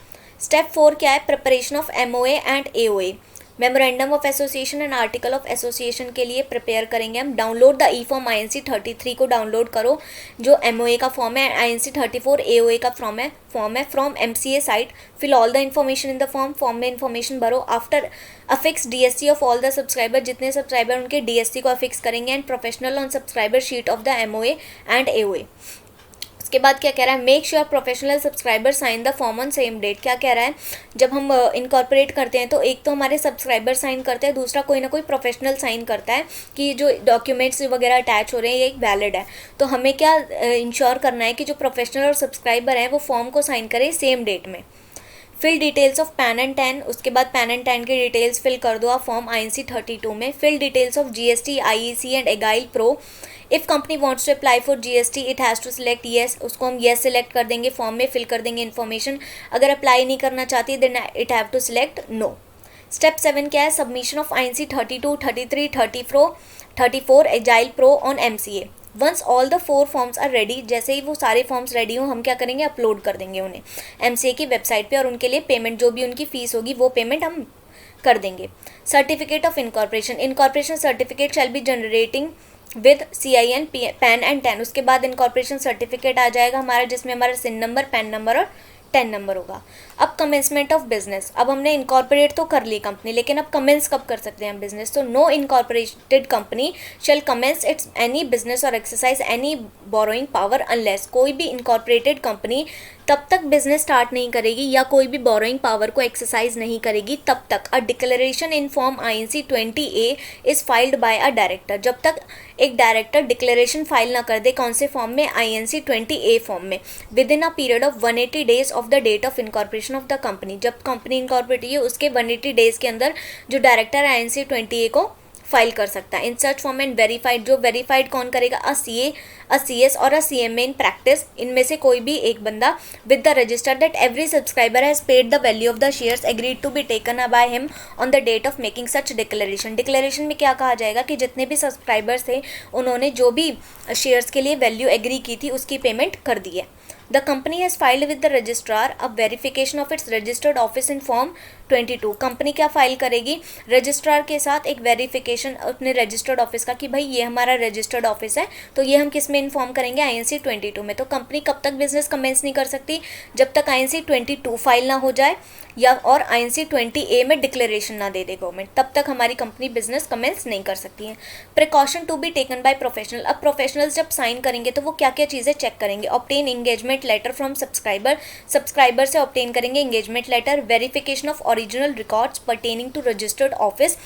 स्टेप 4 क्या है, preparation of MOA and AOA, memorandum of association and article of association के लिए प्रिपेयर करेंगे हम। Download the E form, INC 33 को डाउनलोड करो जो MOA का फॉर्म है, INC 34 AOA का फॉर्म है from MCA site. Fill all the information in the form में इन्फॉर्मेशन भरो। After affix DSC of all the subscriber, जितने सब्सक्राइबर उनके DSC को अफिक्स करेंगे and professional on subscriber sheet of the MOA and AOA। उसके बाद क्या कह रहा है, make sure professional subscriber sign the form on same date. क्या कह रहा है, जब हम इनकॉर्पोरेट करते हैं तो एक तो हमारे सब्सक्राइबर साइन करते हैं, दूसरा कोई ना कोई प्रोफेशनल साइन करता है कि जो डॉक्यूमेंट्स वगैरह अटैच हो रहे हैं ये एक वैलिड है। तो हमें क्या इंश्योर करना है कि जो प्रोफेशनल और सब्सक्राइबर हैं वो फॉर्म को साइन करें सेम डेट में। Fill details of PAN and TAN, उसके बाद पैन एंड टैन की डिटेल्स फिल कर दो आप फॉर्म INC 32 में। Fill details of GST, IEC and agile pro. If company wants to apply for GST it has to select yes, उसको हम yes select कर देंगे, फॉर्म में फिल कर देंगे इन्फॉर्मेशन। अगर अप्लाई नहीं करना चाहती then it have to select no. Step 7 क्या है, submission of INC 32, 33, 34 agile pro on MCA। Once all the 4 forms are ready, जैसे ही वो सारे फॉर्म्स रेडी हों हम क्या करेंगे, अपलोड कर देंगे उन्हें MCA की वेबसाइट पे, और उनके लिए पेमेंट जो भी उनकी फ़ीस होगी वो पेमेंट हम कर देंगे। Certificate of incorporation, incorporation certificate shall be generating with CIN, pan and TAN. उसके बाद इनकॉर्पोरेशन सर्टिफिकेट आ जाएगा हमारा, जिसमें हमारा SIN नंबर, पैन नंबर और टैन नंबर होगा। अब कमेंसमेंट ऑफ बिजनेस, अब हमने इनकॉर्पोरेट तो कर ली कंपनी, लेकिन अब कमेंस कब कर सकते हैं बिजनेस, तो no incorporated company shall commence its any business और exercise any borrowing power unless, कोई भी इनकॉर्पोरेटेड कंपनी तब तक बिजनेस स्टार्ट नहीं करेगी या कोई भी बोरोइंग पावर को एक्सरसाइज नहीं करेगी तब तक a declaration in form INC 20A is filed by a director, जब तक एक डायरेक्टर डिक्लेरेशन फाइल ना कर दे, कौन से फॉर्म में, INC 20A फॉर्म में, within a period of 180 days of the date of incorporation of the company. जब कंपनी इनकॉर्पोरेट हुई है उसके 180 डेज के अंदर जो डायरेक्टर INC 20A को फाइल कर सकता है। In search form and verified, जो वेरीफाइड कौन करेगा, अ CS और अ CMA इन प्रैक्टिस, इनमें से कोई भी एक बंदा, with the register that every subscriber has paid the value of the shares agreed to be taken by him on the date of making such declaration. Declaration में क्या कहा जाएगा कि जितने भी सब्सक्राइबर्स थे उन्होंने जो भी शेयर्स के लिए वैल्यू एग्री की थी उसकी पेमेंट कर दी है। The company has filed with the registrar a verification of its registered office in form 22। Company क्या फाइल करेगी, रजिस्ट्रार के साथ एक वेरिफिकेशन अपने रजिस्टर्ड ऑफिस का कि भाई ये हमारा रजिस्टर्ड ऑफिस है, तो ये हम किस में इन्फॉर्म करेंगे, INC 22 में। तो कंपनी कब तक बिजनेस कमेंस नहीं कर सकती, जब तक INC 22 फाइल ना हो जाए या और INC 20A में डिक्लेरेशन ना दे दे गवर्नमेंट, तब तक हमारी कंपनी बिजनेस कमेंस नहीं कर सकती है। Precaution to be taken by professional, अब प्रोफेशनल्स जब साइन करेंगे तो वो क्या क्या चीज़ें चेक करेंगे, obtain engagement letter from subscriber, subscriber से ऑब्टेन करेंगे engagement letter, verification of original records pertaining to registered office,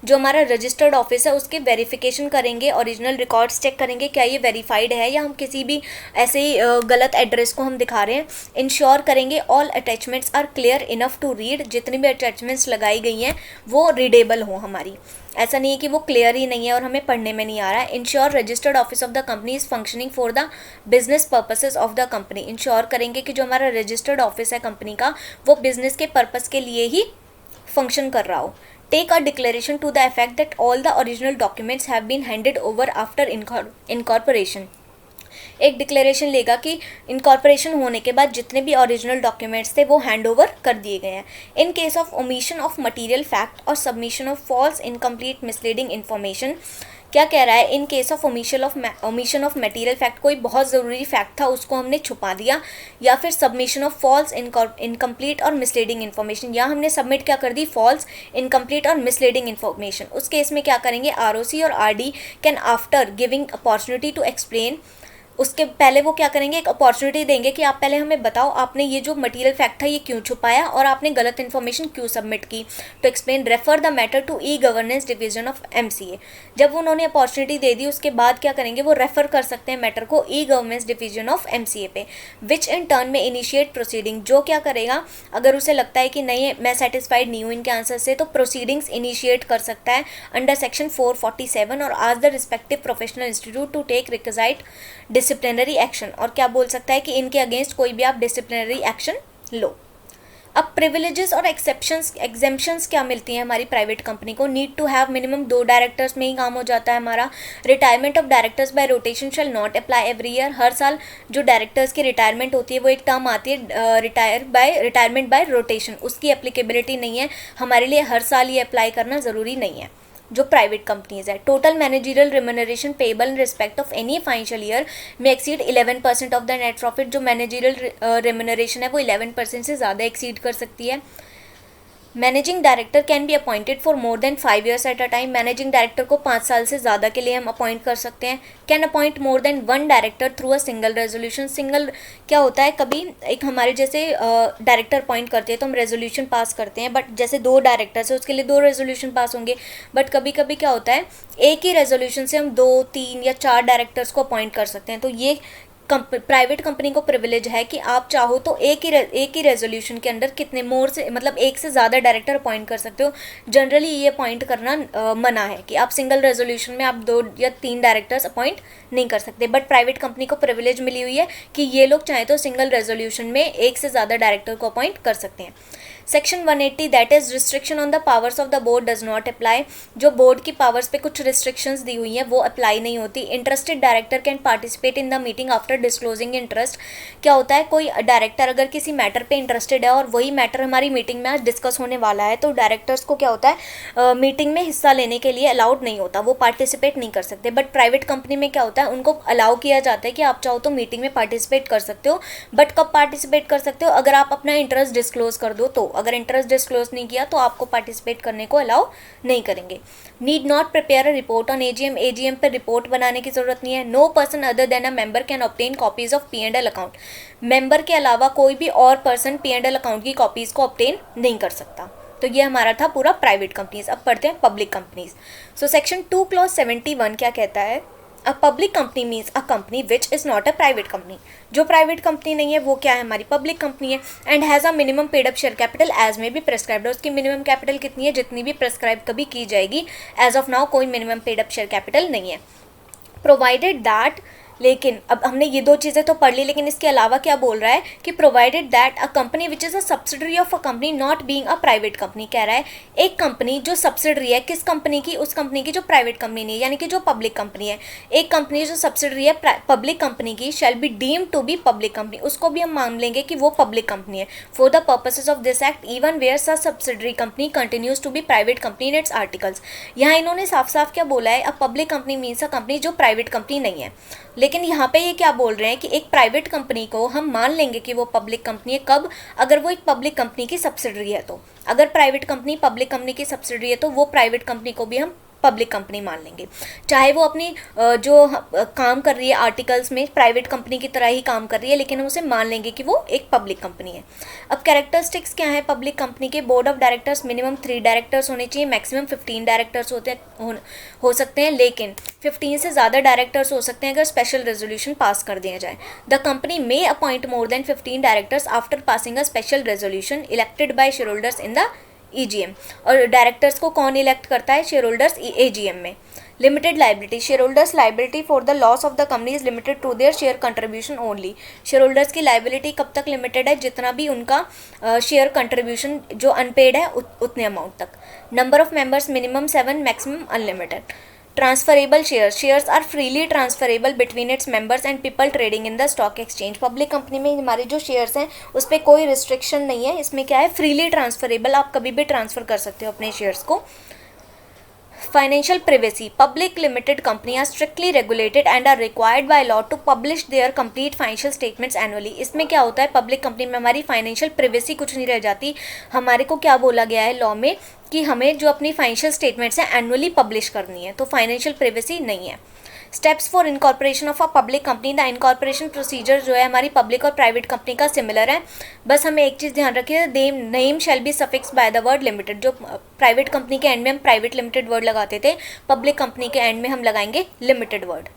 जो हमारा रजिस्टर्ड ऑफिस है उसके वेरिफिकेशन करेंगे, ओरिजिनल रिकॉर्ड्स चेक करेंगे क्या ये वेरीफाइड है या हम किसी भी ऐसे ही गलत एड्रेस को हम दिखा रहे हैं। इंश्योर करेंगे all attachments are clear enough to read, जितनी भी अटैचमेंट्स लगाई गई हैं वो रीडेबल हो हमारी, ऐसा नहीं है कि वो क्लियर ही नहीं है और हमें पढ़ने में नहीं आ रहा है। Ensure registered office of the company is functioning for the business purposes of the company, ensure करेंगे कि जो हमारा रजिस्टर्ड ऑफिस है कंपनी का वो बिजनेस के पर्पस के लिए ही फंक्शन कर रहा हो। Take a declaration to the effect that all the original documents have been handed over after incorporation, एक डिक्लेरेशन लेगा कि इनकॉर्पोरेशन होने के बाद जितने भी ओरिजिनल डॉक्यूमेंट्स थे वो हैंड ओवर कर दिए गए हैं। In case of omission of material fact और submission of false incomplete misleading information, क्या कह रहा है, in case of omission of material fact, कोई बहुत ज़रूरी फैक्ट था उसको हमने छुपा दिया, या फिर सबमिशन ऑफ फॉल्स इनकम्प्लीट और मिसलीडिंग इन्फॉर्मेशन, या हमने सबमिट क्या कर दी, फॉल्स इनकम्प्लीट और मिसलीडिंग इन्फॉर्मेशन, उस केस में क्या करेंगे, ROC और RD can after giving opportunity to explain, उसके पहले वो क्या करेंगे, एक अपॉर्चुनिटी देंगे कि आप पहले हमें बताओ आपने ये जो मटेरियल फैक्ट था ये क्यों छुपाया और आपने गलत इन्फॉर्मेशन क्यों सबमिट की, to explain refer the matter to e-governance division of MCA। जब उन्होंने अपॉर्चुनिटी दे दी उसके बाद क्या करेंगे, वो रेफर कर सकते हैं मैटर को E-गवर्नेंस डिवीजन ऑफ MCA पे, विच इन टर्न में इनिशिएट प्रोसीडिंग, जो क्या करेगा, अगर उसे लगता है कि नहीं मैं सेटिस्फाइड नहीं हूँ इनके आंसर से, तो प्रोसीडिंग्स इनिशिएट कर सकता है अंडर सेक्शन 447 और आज the respective professional institute to take requisite disciplinary action, और क्या बोल सकता है कि इनके अगेंस्ट कोई भी आप डिसिप्लिनरी एक्शन लो। अब प्रिविलेजेस और एग्जेम्पशंस क्या मिलती हैं हमारी प्राइवेट कंपनी को, need to have minimum 2 directors में ही काम हो जाता है हमारा। Retirement of directors by rotation shall not apply every year, हर साल जो डायरेक्टर्स की रिटायरमेंट होती है वो एक टर्म आती है रिटायरमेंट बाय रोटेशन, उसकी एप्लीकेबिलिटी नहीं है हमारे लिए, हर साल ये अप्लाई करना ज़रूरी नहीं है जो प्राइवेट कंपनीज है। Total managerial remuneration payable in respect of any financial year may exceed 11% of the net profit, जो मैनेजरियल रिम्यूनरेशन है वो 11% से ज़्यादा एक्सीड कर सकती है। Managing director can be appointed for more than 5 years at a time. Managing director को 5 साल से ज़्यादा के लिए हम अपॉइंट कर सकते हैं। Can appoint more than 1 director through a single resolution. Single क्या होता है, कभी एक हमारे जैसे डायरेक्टर अपॉइंट करते हैं तो हम रेजोल्यूशन पास करते हैं, बट जैसे 2 डायरेक्टर्स है उसके लिए 2 रेजोल्यूशन पास होंगे। बट कभी कभी क्या होता है, एक ही रेजोल्यूशन से हम 2, 3 या 4 डायरेक्टर्स को अपॉइंट कर सकते हैं। तो ये प्राइवेट कंपनी को प्रिविलेज है कि आप चाहो तो एक ही रेजोल्यूशन के अंदर कितने मोर से मतलब एक से ज़्यादा डायरेक्टर अपॉइंट कर सकते हो। जनरली ये अपॉइंट करना मना है कि आप सिंगल रेजोल्यूशन में आप 2 या 3 डायरेक्टर्स अपॉइंट नहीं कर सकते। बट प्राइवेट कंपनी को प्रिविलेज मिली हुई है कि ये लोग चाहे तो सिंगल रेजोल्यूशन में एक से ज़्यादा डायरेक्टर को अपॉइंट कर सकते हैं। Section 180 that is restriction on the powers of the board does not apply. जो बोर्ड की पावर्स पे कुछ रिस्ट्रिक्शंस दी हुई हैं वो अप्लाई नहीं होती। Interested director can participate in the meeting after disclosing interest. क्या होता है, कोई डायरेक्टर अगर किसी मैटर पे इंटरेस्टेड है और वही मैटर हमारी मीटिंग में आज डिस्कस होने वाला है तो डायरेक्टर्स को क्या होता है, मीटिंग में हिस्सा लेने के लिए अलाउड नहीं होता, वो पार्टिसिपेट नहीं कर सकते। बट प्राइवेट कंपनी में क्या होता है, उनको अलाउ किया जाता है कि आप चाहो तो मीटिंग में पार्टिसिपेट कर सकते हो। बट कब पार्टिसिपेट कर सकते हो, अगर आप अपना इंटरेस्ट डिस्क्लोज कर दो तो। अगर इंटरेस्ट डिस्क्लोज नहीं किया तो आपको पार्टिसिपेट करने को अलाउ नहीं करेंगे। Need not prepare a report on AGM. AGM पर रिपोर्ट बनाने की जरूरत नहीं है। No person other than a member can obtain copies of P&L account. Member के अलावा कोई भी और पर्सन P&L अकाउंट की कॉपीज को ऑब्टेन नहीं कर सकता। तो ये हमारा था पूरा प्राइवेट कंपनीज। अब पढ़ते हैं public companies. So section 2 clause 71 क्या कहता है, a public company means a company which is not a private company. जो प्राइवेट कंपनी नहीं है वो क्या है, हमारी पब्लिक कंपनी है। And has a minimum paid up share capital as may be prescribed. उसकी मिनिमम कैपिटल कितनी है, जितनी भी प्रेस्क्राइब कभी की जाएगी। एज ऑफ नाउ कोई minimum paid up share capital नहीं है। प्रोवाइडेड दैट, लेकिन अब हमने ये 2 चीज़ें तो पढ़ ली, लेकिन इसके अलावा क्या बोल रहा है कि provided that a company which is a subsidiary of a company not being a private company. कह रहा है एक कंपनी जो सब्सिडरी है किस कंपनी की, उस कंपनी की जो प्राइवेट कंपनी नहीं है, यानी कि जो पब्लिक कंपनी है। एक कंपनी जो सब्सिडरी है पब्लिक कंपनी की shall be deemed to be public company, उसको भी हम मान लेंगे कि वो पब्लिक कंपनी है for the purposes of this act even where such subsidiary company continues to be private company in its articles. यहाँ इन्होंने साफ साफ क्या बोला है, a public company means a company जो प्राइवेट कंपनी नहीं है। लेकिन यहाँ पे ये क्या बोल रहे हैं कि एक प्राइवेट कंपनी को हम मान लेंगे कि वो पब्लिक कंपनी है कब, अगर वो एक पब्लिक कंपनी की सब्सिडरी है तो। अगर प्राइवेट कंपनी पब्लिक कंपनी की सब्सिडरी है तो वो प्राइवेट कंपनी को भी हम पब्लिक कंपनी मान लेंगे, चाहे वो अपनी काम कर रही है आर्टिकल्स में प्राइवेट कंपनी की तरह ही काम कर रही है, लेकिन हम उसे मान लेंगे कि वो एक पब्लिक कंपनी है। अब कैरेक्टरिस्टिक्स क्या है पब्लिक कंपनी के, board of directors minimum 3 directors होने चाहिए, मैक्सिमम 15 डायरेक्टर्स हो सकते हैं, लेकिन 15 से ज़्यादा डायरेक्टर्स हो सकते हैं अगर स्पेशल रेजोल्यूशन पास कर दिया जाए। The company may appoint more than 15 directors after passing a special resolution elected by share holders in the EGM। और डायरेक्टर्स को कौन इलेक्ट करता है, शेयर होल्डर्स AGM में। Limited liability, share holders liability for the loss of the company is limited to their share contribution only. Share holders की liability कब तक limited है, जितना भी उनका शेयर कंट्रीब्यूशन जो अनपेड है उतने अमाउंट तक। Number of members minimum 7, maximum unlimited. Transferable shares, shares are freely transferable between its members and people trading in the stock exchange. Public company में हमारे जो शेयर्स हैं उस पर कोई रिस्ट्रिक्शन नहीं है, इसमें क्या है फ्रीली ट्रांसफरेबल, आप कभी भी ट्रांसफ़र कर सकते हो अपने शेयर्स को। Financial privacy, public limited company are strictly regulated and are required by law to publish their complete financial statements annually. इसमें क्या होता है, पब्लिक कंपनी में हमारी फाइनेंशियल प्रिवेसी कुछ नहीं रह जाती। हमारे को क्या बोला गया है लॉ में कि हमें जो अपनी फाइनेंशियल स्टेटमेंट्स हैं एनुअली पब्लिश करनी है, तो फाइनेंशियल प्रिवेसी नहीं है। Steps for incorporation of a public company, the incorporation procedure जो है हमारी पब्लिक और प्राइवेट कंपनी का सिमिलर है, बस हमें एक चीज़ ध्यान रखिए, name shall be suffix by the word limited. जो प्राइवेट कंपनी के एंड में हम प्राइवेट लिमिटेड वर्ड लगाते थे, पब्लिक कंपनी के एंड में हम लगाएंगे लिमिटेड वर्ड।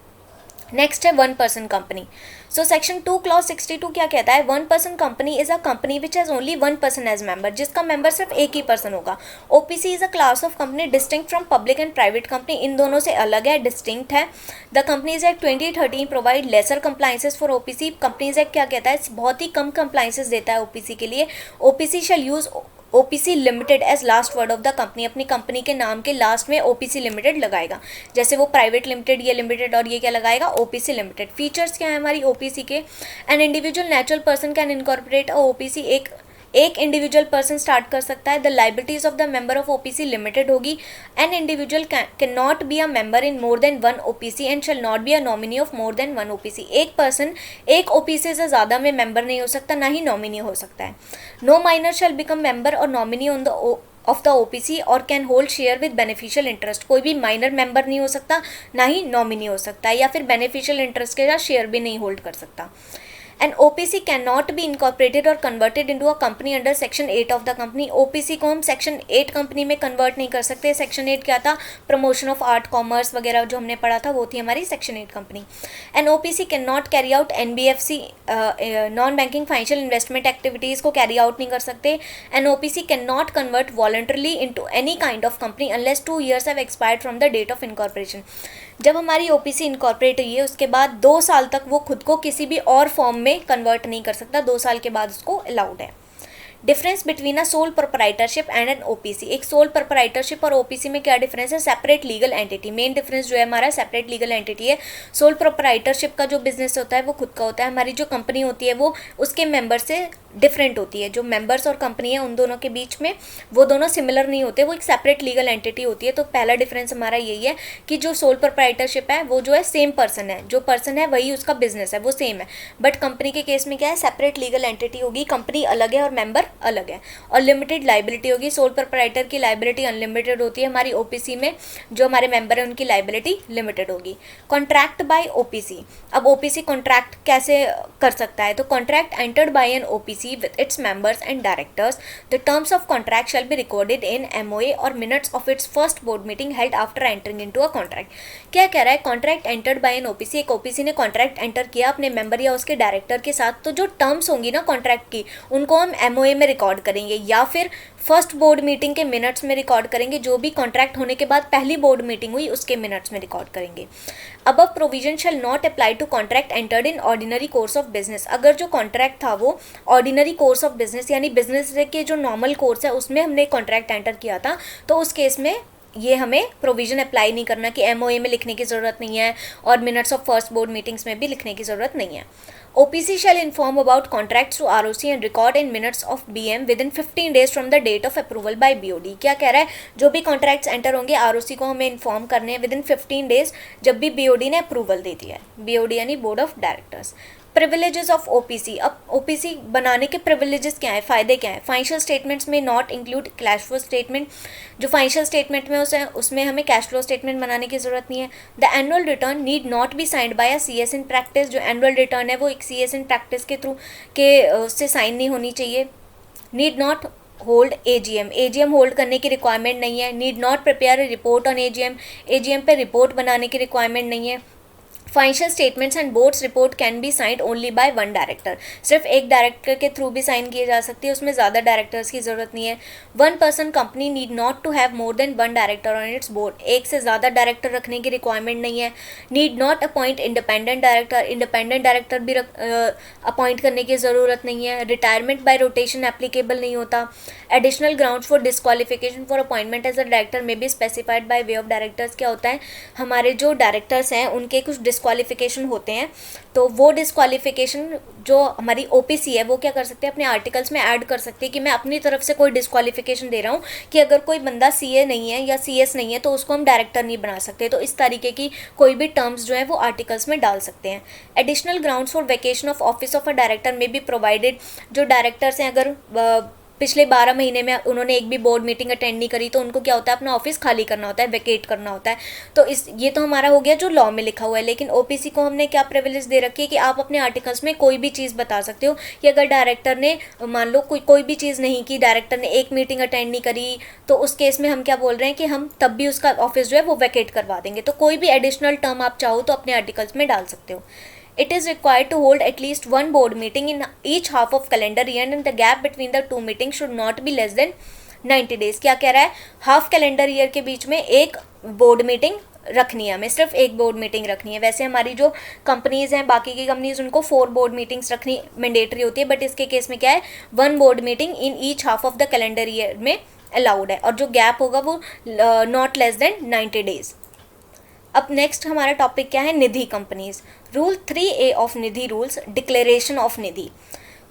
नेक्स्ट है 1 person company. So section 2 clause 62 क्या कहता है, 1 person company is a company which has only 1 person as member, जिसका मेंबर सिर्फ एक ही पर्सन होगा। OPC is a class of company distinct from public and private company, इन दोनों से अलग है, डिस्टिंक्ट है। The companies act 2013 provide lesser compliances for OPC। Companies act क्या कहता है, बहुत ही कम कंप्लाइंसेस देता है OPC के लिए। OPC shall use OPC limited as last word of the company, अपनी कंपनी के नाम के लास्ट में OPC लिमिटेड लगाएगा, जैसे वो प्राइवेट लिमिटेड, ये लिमिटेड और ये क्या लगाएगा OPC लिमिटेड। फीचर्स क्या है हमारी OPC के, an individual natural person can incorporate OPC, एक एक इंडिविजुअल पर्सन स्टार्ट कर सकता है। The liabilities of the member of OPC limited होगी। An individual can not be a member in more than one OPC and shall not be a nominee of more than one OPC. एक person एक OPC से ज़्यादा में member नहीं हो सकता, ना ही नॉमिनी हो सकता है। No minor shall become member और nominee on the of the OPC और can hold share with beneficial interest. कोई भी माइनर मेंबर नहीं हो सकता, ना ही नॉमिनी हो सकता है, या फिर बेनिफिशियल इंटरेस्ट के साथ शेयर भी नहीं होल्ड कर सकता। And OPC can not be incorporated और converted into a company under section 8 of the company. OPC को हम सेक्शन 8 कंपनी में कन्वर्ट नहीं कर सकते। सेक्शन 8 क्या था? प्रमोशन ऑफ आर्ट, कॉमर्स वगैरह जो हमने पढ़ा था, वो थी हमारी section 8 company. And OPC can not carry out NBFC non banking financial investment activities को कैरी आउट नहीं कर सकते। And OPC can not convert voluntarily into any kind of company unless 2 years have expired from the date of incorporation. जब हमारी OPC incorporate हुई है उसके बाद 2 साल तक वो खुद को किसी भी और फॉर्म में कन्वर्ट नहीं कर सकता, 2 साल के बाद उसको अलाउड है। Difference between a sole proprietorship and N OPC. एक सोल प्रोप्राइटरशिप और ओपीसी में क्या डिफरेंस है? Separate legal entity. Main difference जो है हमारा सेपरेट लीगल एंटिटी है। सोल प्रोप्राइटरशिप का जो बिजनेस होता है वो खुद का होता है। हमारी जो कंपनी होती है वो उसके मेंबर से डिफरेंट होती है। जो मेंबर्स और कंपनी है उन दोनों के बीच में वो दोनों सिमिलर नहीं होते, वो एक सेपरेट लीगल एंटिटी होती है। तो पहला डिफरेंस हमारा यही है कि जो सोल प्रोप्राइटरशिप है वो जो है सेम पर्सन है, जो पर्सन है वही उसका बिजनेस है, वो सेम है। बट कंपनी के केस में क्या है? सेपरेट लीगल एंटिटी होगी, कंपनी अलग है और मेंबर अलग है। और लिमिटेड लाइबिलिटी होगी। सोल प्रोप्राइटर की लाइबिलिटी अनलिमिटेड होती है। हमारी ओपीसी में जो हमारे मेंबर है उनकी लाइबिलिटी लिमिटेड होगी। Contract by OPC. अब ओपीसी कॉन्ट्रैक्ट कैसे कर सकता है? तो contract entered by an OPC with its members and directors. The terms of contract shall be recorded in MOA or minutes of its first board meeting held after entering into a contract. क्या कह रहा है? Contract entered by an OPC. एक OPC ने contract enter किया अपने member या उसके डायरेक्टर के साथ, तो जो टर्म्स होंगी ना कॉन्ट्रैक्ट की उनको हम MOA में रिकॉर्ड करेंगे या फिर फर्स्ट बोर्ड मीटिंग के मिनट्स में रिकॉर्ड करेंगे। जो भी कॉन्ट्रैक्ट होने के बाद पहली बोर्ड मीटिंग हुई उसके मिनट्स में रिकॉर्ड करेंगे। Above provision shall not apply to contract entered in ordinary course of business. अगर जो कॉन्ट्रैक्ट था वो ऑर्डिनरी कोर्स ऑफ बिजनेस यानी बिजनेस के जो नॉर्मल कोर्स है उसमें हमने कॉन्ट्रैक्ट एंटर किया था, तो उस केस में ये हमें प्रोविजन अप्लाई नहीं करना कि MOA में लिखने की ज़रूरत नहीं है और minutes of first board meetings में भी लिखने की ज़रूरत नहीं है। OPC shall inform about contracts to ROC and record in minutes of BM within 15 days from the date of approval by BOD। क्या कह रहा है? जो भी कॉन्ट्रैक्ट्स एंटर होंगे ROC को हमें इन्फॉर्म करने हैं विदिन 15 डेज जब भी BOD ने अप्रूवल दे दिया है। BOD यानी board of directors. Privileges of OPC. अब ओपीसी बनाने के प्रिविलेजेस क्या है, फ़ायदे क्या है? फाइनेंशियल स्टेटमेंट्स में not include cash flow statement. जो फाइनेंशियल स्टेटमेंट में उसमें हमें कैश फ्लो स्टेटमेंट बनाने की ज़रूरत नहीं है। The annual return need not be signed by a CS in practice. जो एनुअल रिटर्न है वो एक CS इन प्रैक्टिस के थ्रू के उससे साइन नहीं होनी चाहिए। Need not hold AGM hold करने की रिक्वायरमेंट नहीं है। Need not prepare a report on AGM पे रिपोर्ट बनाने की रिक्वायरमेंट नहीं है। Financial statements and boards report can be signed only by one director. सिर्फ एक डायरेक्टर के थ्रू भी साइन किए जा सकती है, उसमें ज़्यादा डायरेक्टर्स की ज़रूरत नहीं है। One person company need not to have more than one director on its board. एक से ज़्यादा डायरेक्टर रखने की रिक्वायरमेंट नहीं है। Need not appoint independent director. Independent director भी अपॉइंट करने की ज़रूरत नहीं है। रिटायरमेंट बाय रोटेशन एप्लीकेबल नहीं होता। Additional grounds for disqualification for appointment as a director may be specified by way of directors. क्या होता है? हमारे जो डायरेक्टर्स हैं उनके कुछ डिस्क्वालिफिकेशन होते हैं, तो वो डिस्क्वालिफिकेशन जो हमारी ओपीसी है वो क्या कर सकते हैं? अपने आर्टिकल्स में ऐड कर सकते हैं कि मैं अपनी तरफ से कोई डिस्क्वालिफिकेशन दे रहा हूँ कि अगर कोई बंदा CA नहीं है या CS नहीं है तो उसको हम डायरेक्टर नहीं बना सकते। तो इस तरीके की कोई भी टर्म्स जो है वो आर्टिकल्स में डाल सकते हैं। Additional grounds for vacation of office of a director में भी प्रोवाइडेड। जो डायरेक्टर्स हैं अगर पिछले 12 महीने में उन्होंने एक भी बोर्ड मीटिंग अटेंड नहीं करी तो उनको क्या होता है? अपना ऑफिस खाली करना होता है, वेकेट करना होता है। तो ये तो हमारा हो गया जो लॉ में लिखा हुआ है। लेकिन ओपीसी को हमने क्या प्रिविलेज दे रखी है कि आप अपने आर्टिकल्स में कोई भी चीज़ बता सकते हो कि अगर डायरेक्टर ने मान लो कोई भी चीज़ नहीं की, डायरेक्टर ने एक मीटिंग अटेंड नहीं करी, तो उस केस में हम क्या बोल रहे हैं कि हम तब भी उसका ऑफिस जो है वो वेकेट करवा देंगे। तो कोई भी एडिशनल टर्म आप चाहो तो अपने आर्टिकल्स में डाल सकते हो। It is required to hold at least one board meeting in each half of calendar year and the gap between the two meetings should not be less than 90 days। क्या कह रहा है? हाफ कैलेंडर ईयर के बीच में एक board meeting रखनी है, हमें सिर्फ एक बोर्ड मीटिंग रखनी है। वैसे हमारी जो कंपनीज़ हैं बाकी की कंपनीज़ उनको 4 बोर्ड मीटिंग्स रखनी मैंडेटरी होती है, बट इसके केस में क्या है? 1 board meeting in each half of the calendar year में अलाउड है और जो गैप होगा वो नॉट लेस देन 90 डेज। अब नेक्स्ट हमारा टॉपिक क्या है? Nidhi companies. Rule 3A of Nidhi rules, declaration of Nidhi.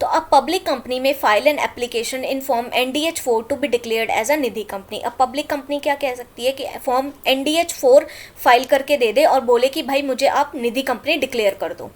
तो अब पब्लिक कंपनी में file an application in form NDH4 to be declared as a Nidhi company. अब पब्लिक कंपनी क्या कह सकती है कि फॉर्म NDH4 फाइल करके दे दे और बोले कि भाई मुझे आप निधि कंपनी डिक्लेयर कर दो।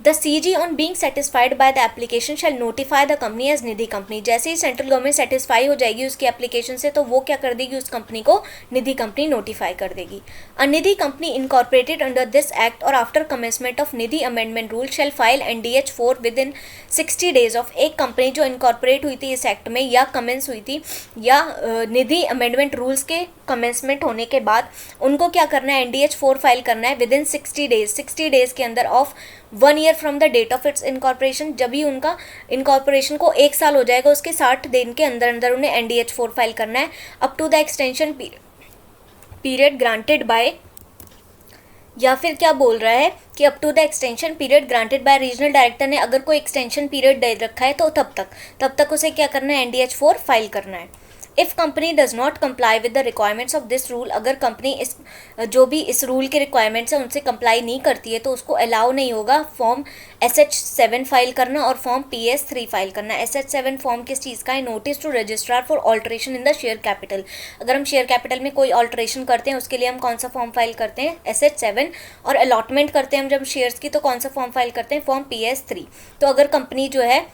The CG on being satisfied by the application shall notify the company as Nidhi company. जैसे ही सेंट्रल गवर्नमेंट सेटिस्फाई हो जाएगी उसकी एप्लीकेशन से, तो वो क्या कर देगी, उस कंपनी को निधि कंपनी नोटिफाई कर देगी। A Nidhi company incorporated under this act और after commencement of Nidhi amendment rule shall file NDH4 within 60 days of. एक कंपनी जो इनकॉर्पोरेट हुई थी इस एक्ट में या कमेंस हुई थी या निधि अमेंडमेंट रूल्स के कमेंसमेंट होने के बाद, उनको क्या करना है, NDH4 फाइल करना है विद इन 60 डेज, 60 डेज के अंदर of 1 year from the date of its incorporation. जब भी उनका इनकॉर्पोरेशन को 1 साल हो जाएगा उसके 60 दिन के अंदर अंदर उन्हें NDH4 फाइल करना है। Up to the extension period granted by, या फिर क्या बोल रहा है कि up to the extension period granted by regional director ने अगर कोई एक्सटेंशन पीरियड दे रखा है तो तब तक उसे क्या करना है, NDH4 फाइल करना है। If company does not comply with the requirements of this rule, अगर कंपनी इस जो भी इस रूल के रिक्वायरमेंट्स हैं उनसे कंप्लाई नहीं करती है तो उसको अलाउ नहीं होगा फॉर्म SH7 फाइल करना और फॉर्म PS3 फाइल करना। SH7 फॉर्म किस चीज़ का है, notice to registrar for alteration in the share capital. अगर हम शेयर कैपिटल में कोई ऑल्ट्रेशन करते हैं उसके लिए हम कौन सा फॉर्म फाइल करते हैं, SH7। और अलॉटमेंट करते हैं हम जब शेयर्स की तो कौन सा फॉर्म फाइल करते हैं, फॉर्म PS3। तो अगर कंपनी जो है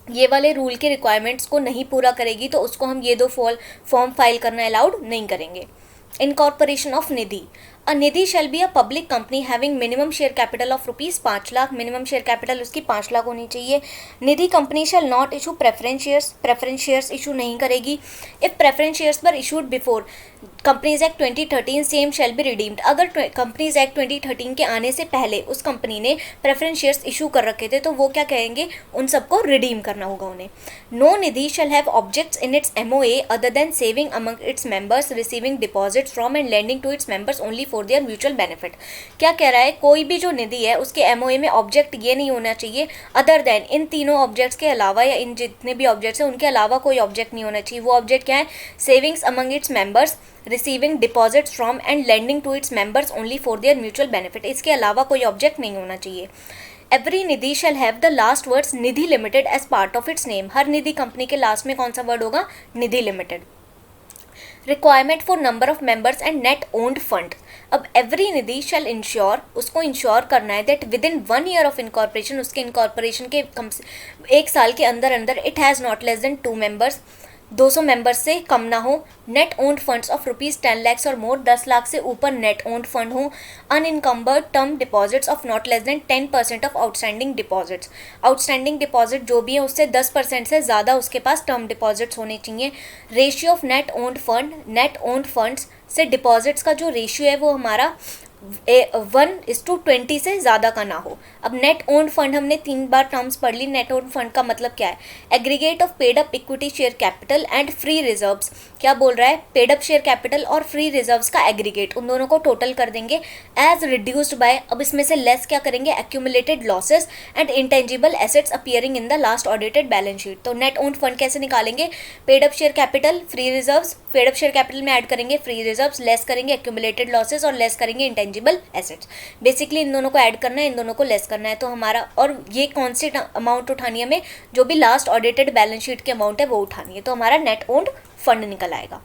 ये वाले रूल के रिक्वायरमेंट्स को नहीं पूरा करेगी तो उसको हम ये 2 फॉर्म फाइल करना अलाउड नहीं करेंगे। Incorporation of Nidhi. A Nidhi shall be a public company having minimum share capital of ₹5 lakh. Minimum share capital उसकी 5 लाख होनी चाहिए। Nidhi company shall not issue preference shares issue नहीं करेगी। If preference shares were issued before companies act 2013 same shall be redeemed. अगर companies act 2013 के आने से पहले उस कंपनी ने प्रेफरेंस शेयर्स इशू कर रखे थे तो वो क्या कहेंगे, उन सबको रिडीम करना होगा उन्हें। No Nidhi shall have objects in its MOA other than saving among its members, receiving deposits from and lending to its members only for their mutual benefit. क्या कह रहा है, कोई भी जो निधि है उसके MOA में ऑब्जेक्ट ये नहीं होना चाहिए अदर देन, इन तीनों ऑब्जेक्ट्स के अलावा या इन जितने भी ऑब्जेक्ट्स हैं उनके अलावा कोई ऑब्जेक्ट नहीं होना चाहिए। वो ऑब्जेक्ट क्या है, savings among its members, receiving deposits from and lending to its members only for their mutual benefit. इसके अलावा कोई ऑब्जेक्ट नहीं होना चाहिए। Every Nidhi shall have the last words Nidhi limited as part of its name. हर Nidhi company के last में कौन सा वर्ड होगा, Nidhi limited. Requirement for number of members and net owned fund. अब एवरी निधि शैल इंश्योर, उसको इंश्योर करना है that within 1 year of incorporation, उसके इनकॉर्पोरेशन के 1 साल के अंदर अंदर it has not less than 2 members, 200 members से कम ना हो। Net owned funds of ₹10 lakh और मोर, 10 लाख से ऊपर नेट ओन्ड फंड हो। Unencumbered term deposits of not less than 10% of outstanding deposits. Outstanding deposit जो भी है उससे 10% से ज़्यादा उसके पास टर्म डिपॉजिट्स होने चाहिए। Ratio of net owned funds से डिपॉजिट्स का जो रेशियो है वो हमारा 1:20 से ज़्यादा का ना हो। अब नेट ओन्ड फंड हमने 3 बार टर्म्स पढ़ ली। नेट ओन्ड फंड का मतलब क्या है, aggregate of paid up equity share capital and free reserves. क्या बोल रहा है, पेड अप शेयर कैपिटल और फ्री रिजर्व्स का एग्रीगेट, उन दोनों को टोटल कर देंगे एज रिड्यूस्ड बाय, अब इसमें से लेस क्या करेंगे, accumulated losses and intangible assets appearing in the last audited balance sheet. तो नेट ओन्ड फंड कैसे निकालेंगे, paid up share capital, free reserves, paid up share capital में ऐड करेंगे फ्री रिजर्व्स, लेस करेंगे एक्यूमुलेटेड लॉसेस और less करेंगे intangible assets. Basically इन दोनों को ऐड करना है, इन दोनों को लेस करना है। तो हमारा, और ये कौन सी अमाउंट उठानी है हमें, जो भी लास्ट ऑडिटेड बैलेंस शीट की अमाउंट है वो उठानी है। तो हमारा नेट ओन्ड फंड निकल आएगा।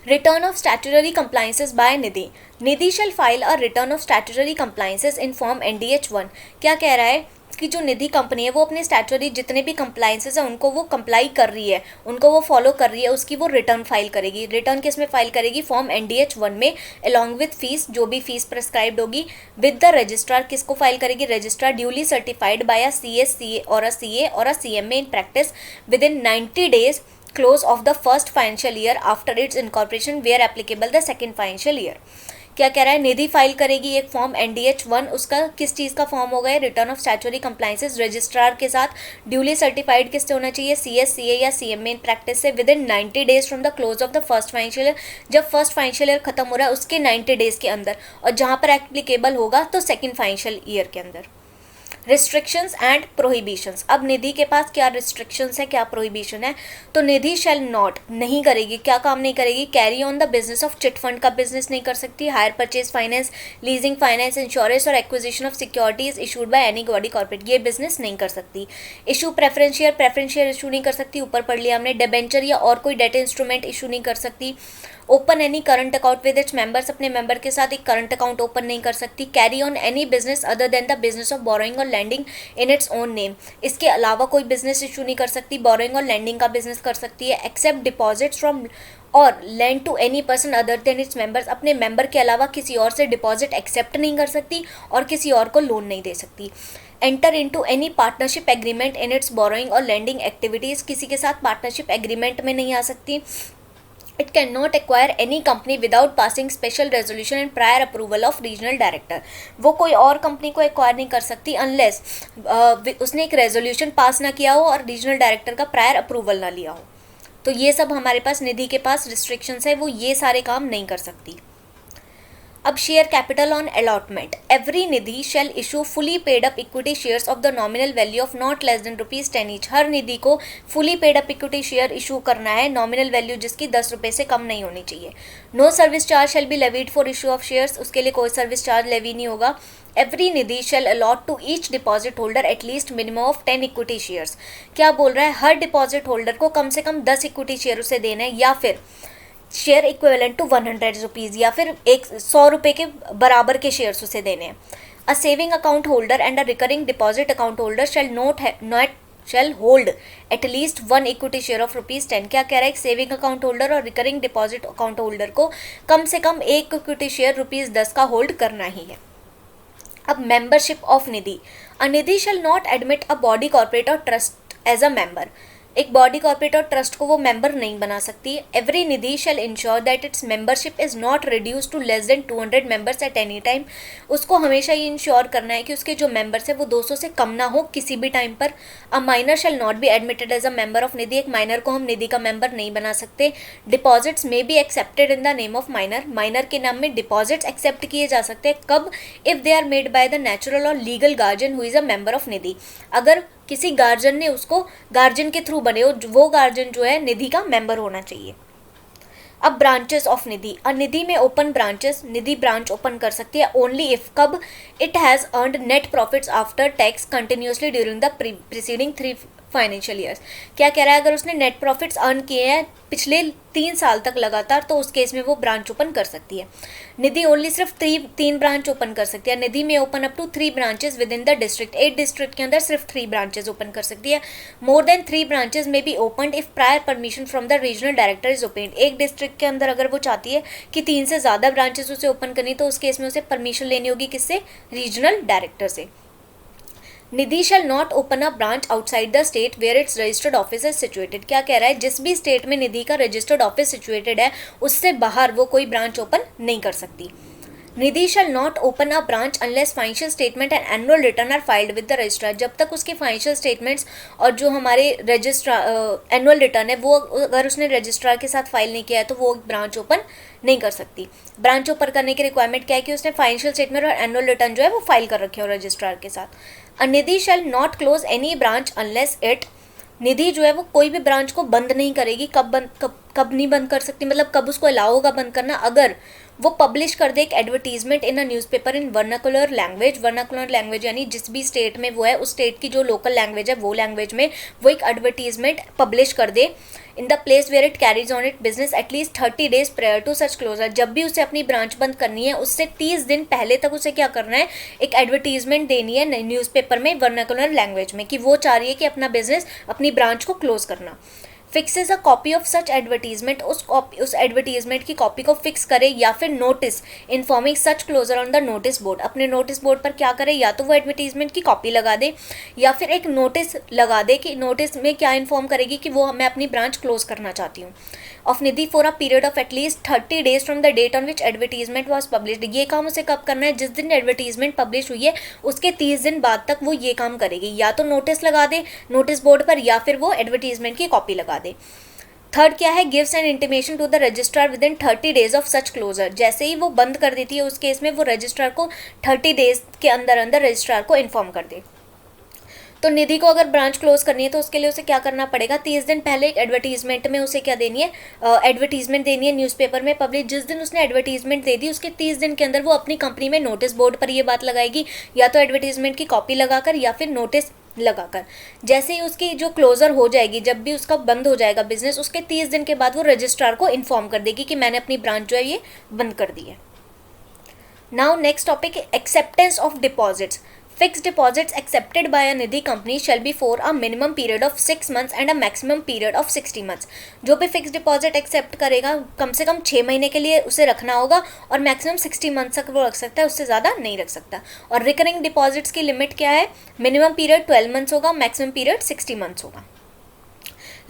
Return of statutory compliances by Nidhi. Nidhi shall file a return of statutory compliances in form NDH1। क्या कह रहा है कि जो निधि कंपनी है वो अपने स्टैट्यूटरी जितने भी कंप्लाइंसेस हैं उनको वो कंप्लाई कर रही है, उनको वो फॉलो कर रही है, उसकी वो रिटर्न फाइल करेगी। रिटर्न किस में फाइल करेगी, फॉर्म NDH1 में, अलॉन्ग विथ फीस, जो भी फीस प्रेस्क्राइब्ड होगी, विद द रजिस्ट्रार, किसको फाइल करेगी, registrar duly certified by a CA और अ CA और अ CMA in practice with in 90 days close of the first financial year after its incorporation where applicable the second financial year। क्या कह रहा है, निधि file करेगी एक फॉर्म NDH1, उसका किस चीज़ का फॉर्म होगा, return of statutory compliances, registrar के साथ ड्यूली सर्टिफाइड किससे होना चाहिए, CS CA या CMA इन प्रैक्टिस से, with in 90 days from the close of the first financial year. जब फर्स्ट फाइनेंशियल ईयर खत्म हो रहा है उसके 90 days के अंदर, और जहाँ पर एप्लीकेबल होगा तो सेकेंड फाइनेंशियल ईयर के अंदर। Restrictions and prohibitions. अब निधि के पास क्या रिस्ट्रिक्शंस है, क्या प्रोहिबिशन है, तो निधि शैल नॉट नहीं करेगी, क्या काम नहीं करेगी, carry on the business of chit fund का बिजनेस नहीं कर सकती, hire purchase finance, leasing finance, insurance और acquisition of securities issued by any body corporate, ये बिजनेस नहीं कर सकती। इशू प्रेफरेंस शेयर इशू नहीं कर सकती, ऊपर पढ़ लिया हमने। डिबेंचर या और कोई डेट इंस्ट्रूमेंट इशू नहीं कर सकती। Open any current account with its members, अपने मेंबर के साथ एक करंट अकाउंट ओपन नहीं कर सकती। Carry on any business other than the business of borrowing और lending in its own name, इसके अलावा कोई बिजनेस इशू नहीं कर सकती। बोरोइंग और लैंडिंग का बिजनेस कर सकती है। एक्सेप्ट डिपॉजिट्स फ्रॉम और lend to any person other than its members, अपने मेंबर के अलावा किसी और से डिपॉजिट एक्सेप्ट नहीं कर सकती और किसी और को लोन नहीं दे सकती। Enter into any partnership agreement in its borrowing और लैंडिंग एक्टिविटीज़, किसी के साथ पार्टनरशिप एग्रीमेंट में नहीं आ सकती। It cannot acquire any company without passing special resolution and prior approval of regional director, वो कोई और कंपनी को एक्वायर नहीं कर सकती अनलेस उसने एक रेजोल्यूशन पास ना किया हो और रीजनल डायरेक्टर का प्रायर अप्रूवल ना लिया हो। तो ये सब हमारे पास निधि के पास रिस्ट्रिक्शंस है, वो ये सारे काम नहीं कर सकती। अब share capital on allotment, every Nidhi shall issue fully paid up equity shares of the nominal value of not less than ₹10 each, हर निधि को fully paid up equity share issue करना है, नॉमिनल वैल्यू जिसकी 10 रुपये से कम नहीं होनी चाहिए। No service charge shall be levied for issue of shares, उसके लिए कोई सर्विस चार्ज लेवी नहीं होगा। Every Nidhi shall allot to each deposit holder at least minimum of 10 equity shares, क्या बोल रहा है, हर डिपॉजिट होल्डर को कम से कम 10 इक्विटी शेयर उसे देना है, या फिर शेयर इक्विवेलेंट टू 100 रुपीज़, या फिर 100 रुपये के बराबर के शेयर्स उसे देने हैं। A saving account holder and a recurring deposit account holder shell hold at least 1 equity share of ₹10, क्या कह रहा है, एक सेविंग अकाउंट होल्डर और रिकरिंग डिपॉजिट अकाउंट होल्डर को कम से कम 1 इक्विटी शेयर ₹10 का होल्ड करना ही है। अब membership of Nidhi, a Nidhi shall not admit a body corporate और ट्रस्ट एज अ मेंबर, एक बॉडी कॉर्पोरेट और ट्रस्ट को वो मेंबर नहीं बना सकती। Every Nidhi shall ensure that its membership is not reduce to less than 200 members at any time, उसको हमेशा ये इंश्योर करना है कि उसके जो मेंबर्स है वो 200 से कम ना हो किसी भी टाइम पर। A minor shall not be admitted as a member of Nidhi, एक माइनर को हम निधि का मेंबर नहीं बना सकते। Deposits may be accepted in the name of minor, minor के नाम में डिपॉजिट्स एक्सेप्ट किए जा सकते हैं, कब, if they are made by the natural और legal guardian who is a member of Nidhi, अगर किसी गार्जियन ने उसको गार्जियन के थ्रू बने हो, वो गार्जियन जो है निधि का मेंबर होना चाहिए। अब branches of Nidhi, Nidhi may open branches, Nidhi branch open कर सकती है ओनली इफ, कब, it has earned net profits after tax continuously during the preceding 3 financial years, क्या कह रहा है, अगर उसने नेट प्रॉफिट्स अर्न किए हैं पिछले 3 साल तक लगातार, तो उस केस में वो ब्रांच ओपन कर सकती है। निधि ओनली सिर्फ 3 ब्रांच ओपन कर सकती है, Nidhi may open up to 3 branches within the district, 8 district के अंदर सिर्फ 3 ब्रांचेस ओपन कर सकती है। More than 3 branches may be open if prior permission from the regional director is open, एक डिस्ट्रिक्ट के अंदर अगर वो चाहती है कि 3 से ज़्यादा ब्रांचेस उसे ओपन करनी, तो उस केस में उसे परमिशन लेनी होगी, किससे, रीजनल डायरेक्टर से। Nidhi shall not open a branch outside the state where its registered office is situated, क्या कह रहा है, जिस भी स्टेट में निधि का रजिस्टर्ड ऑफिस सिचुएटेड है उससे बाहर वो कोई ब्रांच ओपन नहीं कर सकती। Nidhi shall not open a branch unless financial statement and annual return are filed with the registrar, जब तक उसके फाइनेंशियल स्टेटमेंट्स और जो हमारे रजिस्ट्रार एनुअल रिटर्न है वो अगर उसने रजिस्ट्रार के साथ फाइल नहीं किया है तो वो ब्रांच ओपन नहीं कर सकती। ब्रांच ओपन करने की रिक्वायरमेंट क्या है कि उसने फाइनेंशियल स्टेटमेंट और एनुअल रिटर्न जो है वो फाइल कर रखे हो रजिस्ट्रार के साथ। A Nidhi shall not close any branch unless it, Nidhi जो है वो कोई भी ब्रांच को बंद नहीं करेगी, कब नहीं बंद कर सकती, मतलब कब उसको अलाउ होगा बंद करना, अगर वो पब्लिश कर दे एक advertisement in a newspaper in vernacular language, vernacular language यानी जिस भी स्टेट में वो है उस स्टेट की जो लोकल लैंग्वेज है वो लैंग्वेज में वो एक एडवर्टीजमेंट पब्लिश कर दे in the place where it carries on it business at least 30 days prior to such closure, जब भी उसे अपनी ब्रांच बंद करनी है उससे 30 दिन पहले तक उसे क्या करना है, एक एडवर्टीजमेंट देनी है न्यूज़पेपर में वर्नाकुलर लैंग्वेज में कि वो चाह रही है कि अपना बिजनेस, अपनी ब्रांच को क्लोज करना। Fixes a copy of such advertisement, उस एडवर्टीजमेंट की कॉपी को फिक्स करे, या फिर notice informing such closure on the notice board, अपने नोटिस बोर्ड पर क्या करे, या तो वो एडवर्टीजमेंट की कॉपी लगा दे या फिर एक नोटिस लगा दे कि नोटिस में क्या इन्फॉर्म करेगी कि वो मैं अपनी ब्रांच क्लोज करना चाहती हूँ। Of Nidhi for a period of at least 30 days from the date on which advertisement was published, ये काम उसे कब करना है, जिस दिन एडवर्टीजमेंट पब्लिश हुई है उसके 30 दिन बाद तक वो ये काम करेगी, या तो नोटिस लगा दे नोटिस बोर्ड पर या फिर वो एडवर्टीजमेंट की कॉपी लगा दे। थर्ड क्या है, gives an intimation to the registrar within 30 days of such closure, जैसे ही वो बंद कर देती है उस केस में वो रजिस्ट्रार को 30 days के अंदर अंदर रजिस्ट्रार को इन्फॉर्म कर दे। तो निधि को अगर ब्रांच क्लोज करनी है तो उसके लिए उसे क्या करना पड़ेगा, 30 दिन पहले एक एडवर्टीजमेंट में उसे क्या देनी है, एडवर्टीजमेंट देनी है न्यूज़पेपर में पब्लिश। जिस दिन उसने एडवर्टीजमेंट दे दी उसके 30 दिन के अंदर वो अपनी कंपनी में नोटिस बोर्ड पर ये बात लगाएगी, या तो एडवर्टीजमेंट की कॉपी लगाकर या फिर नोटिस लगाकर। जैसे ही उसकी जो क्लोजर हो जाएगी, जब भी उसका बंद हो जाएगा बिजनेस, उसके 30 दिन के बाद वो रजिस्ट्रार को इन्फॉर्म कर देगी कि मैंने अपनी ब्रांच जो है ये बंद कर दी है। Now next topic, acceptance of deposits. Fixed deposits accepted by a Nidhi company shall be for a minimum period of 6 months and a maximum period of 60 months। जो भी फिक्स डिपॉजिट एक्सेप्ट करेगा कम से कम 6 महीने के लिए उसे रखना होगा और मैक्सिमम 60 मंथ्स तक वो रख सकता है, उससे ज़्यादा नहीं रख सकता। और रिकरिंग डिपॉजिट्स की लिमिट क्या है, मिनिमम पीरियड 12 मंथ्स होगा, मैक्सिमम पीरियड 60 मंथ्स होगा।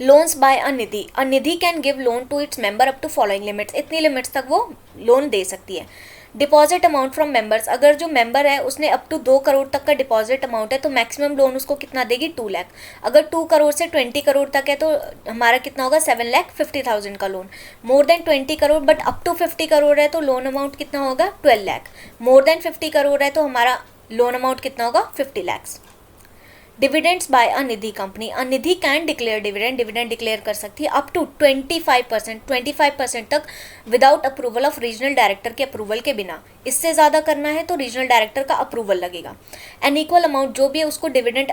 Loans by a Nidhi can give loan to its member up to following limits. इतनी लिमिट्स तक वो लोन दे सकती है। डिपॉजिट अमाउंट फ्रॉम मेंबर्स, अगर जो मेंबर है उसने अप टू 2 करोड़ तक का डिपॉजिट अमाउंट है तो मैक्सिमम लोन उसको कितना देगी, 2 लाख। अगर 2 करोड़ से 20 करोड़ तक है तो हमारा कितना होगा, 7,50,000 का loan. More than 20 crore but up to 50 crore है तो लोन अमाउंट कितना होगा, 12 लाख। मोर देन 50 करोड़ है तो हमारा लोन अमाउंट कितना होगा, 50 lakh. Dividends by a Nidhi company, a Nidhi can declare dividend declare कर सकती है अप टू 25% तक without approval of regional director के अप्रूवल के बिना। इससे ज़्यादा करना है तो रीजनल डायरेक्टर का अप्रूवल लगेगा। एन इक्वल अमाउंट, जो भी उसको डिविडेंड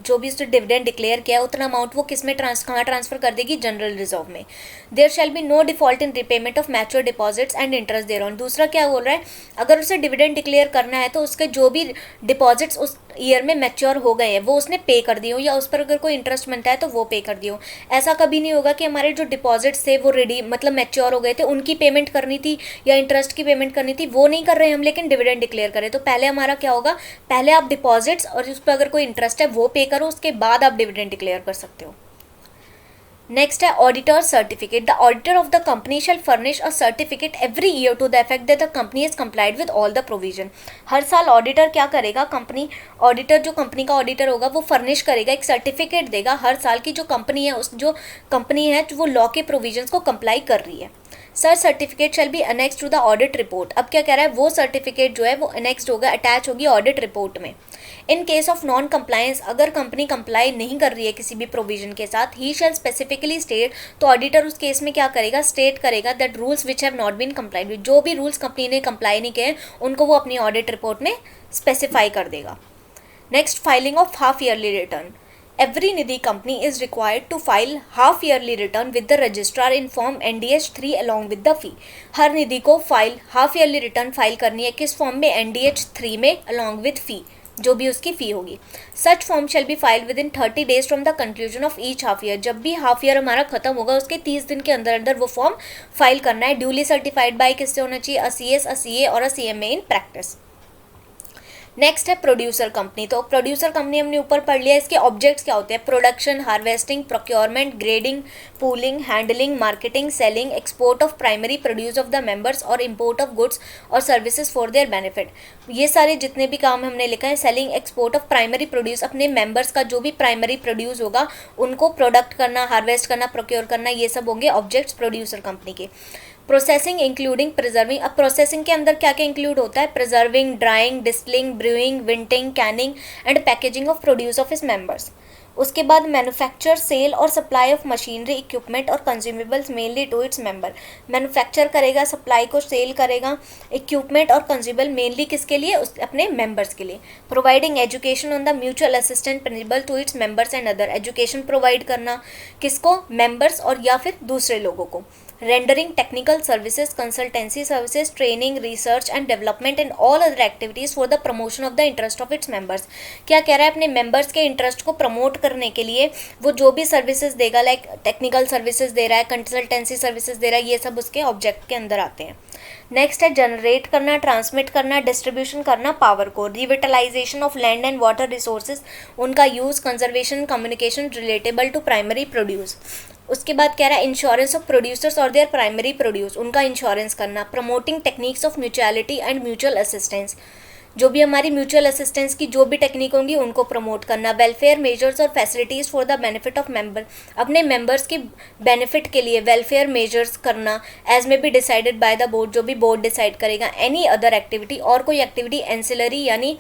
जो भी उसने डिविडेंड डिक्लेयर किया है उतना अमाउंट वो किस में कहाँ ट्रांसफर कर देगी, जनरल रिजर्व में। There shall be no default in repayment of mature deposits and interest thereon. दूसरा क्या बोल रहा है, अगर उसे डिविडेंड डिक्लेयर करना है तो उसके जो भी डिपॉजिट्स उस ईयर में मैच्योर हो गए हैं वो उसने पे कर दिए हो, या उस पर अगर कोई इंटरेस्ट बनता है तो वो पे कर दियो। ऐसा कभी नहीं होगा कि हमारे जो डिपॉजिट्स थे वो रेडी मतलब मैच्योर हो गए थे, उनकी पेमेंट करनी थी या इंटरेस्ट की पेमेंट करनी थी, वो नहीं कर रहे हम लेकिन डिविडेंड डिक्लेयर करें। तो पहले हमारा क्या होगा, पहले आप डिपॉजिट्स और उस पर अगर कोई इंटरेस्ट है वो पे करो, उसके बाद आप डिविडेंड डिक्लेयर कर सकते हो। नेक्स्ट है auditor certificate. The auditor of the company shall furnish a certificate every year to the effect that the company is complied with all the provision. हर साल ऑडिटर क्या करेगा, कंपनी ऑडिटर जो company का ऑडिटर होगा वो furnish करेगा, एक सर्टिफिकेट देगा हर साल की जो कंपनी है उस जो कंपनी है वो लॉ के प्रोविजंस को कंप्लाई कर रही है। सर certificate shall be annex to the audit report. अब क्या कह रहा है, वो सर्टिफिकेट जो है वो अनेक्स्ड होगा, अटैच होगी ऑडिट रिपोर्ट में। In case of non compliance, अगर कंपनी कंप्लाई नहीं कर रही है किसी भी प्रोविजन के साथ, ही शैल स्पेसिफिकली स्टेट, तो ऑडिटर उस केस में क्या करेगा, स्टेट करेगा that rules which have not been complied with. जो भी रूल्स कंपनी ने कंप्लाई नहीं किए उनको वो अपनी ऑडिट रिपोर्ट में स्पेसिफाई कर देगा। Next, filing of half yearly return. Every Nidhi company is required to file half yearly return with the registrar in form NDH 3 along with the fee। हर निधि को file half yearly return file करनी है, किस form में, NDH 3 में along with fee, जो भी उसकी फ़ी होगी। Such form shall be filed with in 30 days from the conclusion of each half year. जब भी हाफ ईयर हमारा खत्म होगा उसके 30 दिन के अंदर अंदर वो फॉर्म फाइल करना है। ड्यूली सर्टिफाइड बाय किससे होना चाहिए, अ CS, अ CA और अ CMA इन प्रैक्टिस। नेक्स्ट है प्रोड्यूसर कंपनी। तो प्रोड्यूसर कंपनी हमने ऊपर पढ़ लिया, इसके ऑब्जेक्ट्स क्या होते हैं, production, harvesting, procurement, grading, pooling, handling, marketing, selling, export of primary produce of the members और इंपोर्ट ऑफ गुड्स और सर्विसेज फॉर देयर बेनिफिट। ये सारे जितने भी काम हमने लिखा है, selling, export of primary produce, अपने मेंबर्स का जो भी प्राइमरी प्रोड्यूस होगा उनको प्रोडक्ट करना, हार्वेस्ट करना, प्रोक्योर करना, ये सब होंगे ऑब्जेक्ट्स प्रोड्यूसर कंपनी के। Processing including preserving. अब प्रोसेसिंग के अंदर क्या क्या इंक्लूड होता है, preserving, drying, distilling, brewing, vinting, canning and packaging of produce of its members. उसके बाद मैन्युफैक्चर, सेल और सप्लाई ऑफ मशीनरी, इक्विपमेंट और consumables mainly to its member. Manufacture करेगा, सप्लाई को सेल करेगा, इक्विपमेंट और कंज्यूमेबल मेनली किसके लिए, उस अपने मेंबर्स के लिए। Providing education on the mutual assistant principal to its members and other. Education provide करना किसको, मेंबर्स और या फिर दूसरे लोगों को। Rendering technical services, consultancy services, training, research and development and all other activities for the promotion of the interest of its members. क्या कह रहा है, अपने मेंबर्स के इंटरेस्ट को प्रमोट करने के लिए वो जो भी सर्विसेज देगा, लाइक टेक्निकल सर्विसेज दे रहा है, कंसल्टेंसी सर्विसेज दे रहा है, ये सब उसके ऑब्जेक्ट के अंदर आते हैं। नेक्स्ट है जनरेट करना, ट्रांसमिट करना, डिस्ट्रीब्यूशन करना पावर को। Revitalisation of land and water resources, उनका use, conservation, communication relatable to primary produce. उसके बाद कह रहा है इंश्योरेंस ऑफ प्रोड्यूसर्स और देयर प्राइमरी प्रोड्यूस, उनका इंश्योरेंस करना। Promoting techniques of mutuality and mutual assistance, जो भी हमारी म्यूचुअल असिस्टेंस की जो भी टेक्निक होंगी उनको प्रमोट करना। वेलफेयर मेजर्स और facilities for the benefit of member, अपने मेंबर्स के बेनिफिट के लिए वेलफेयर मेजर्स करना, as may be decided by the board, जो भी बोर्ड डिसाइड करेगा। एनी अदर एक्टिविटी, और कोई एक्टिविटी एंसिलरी यानी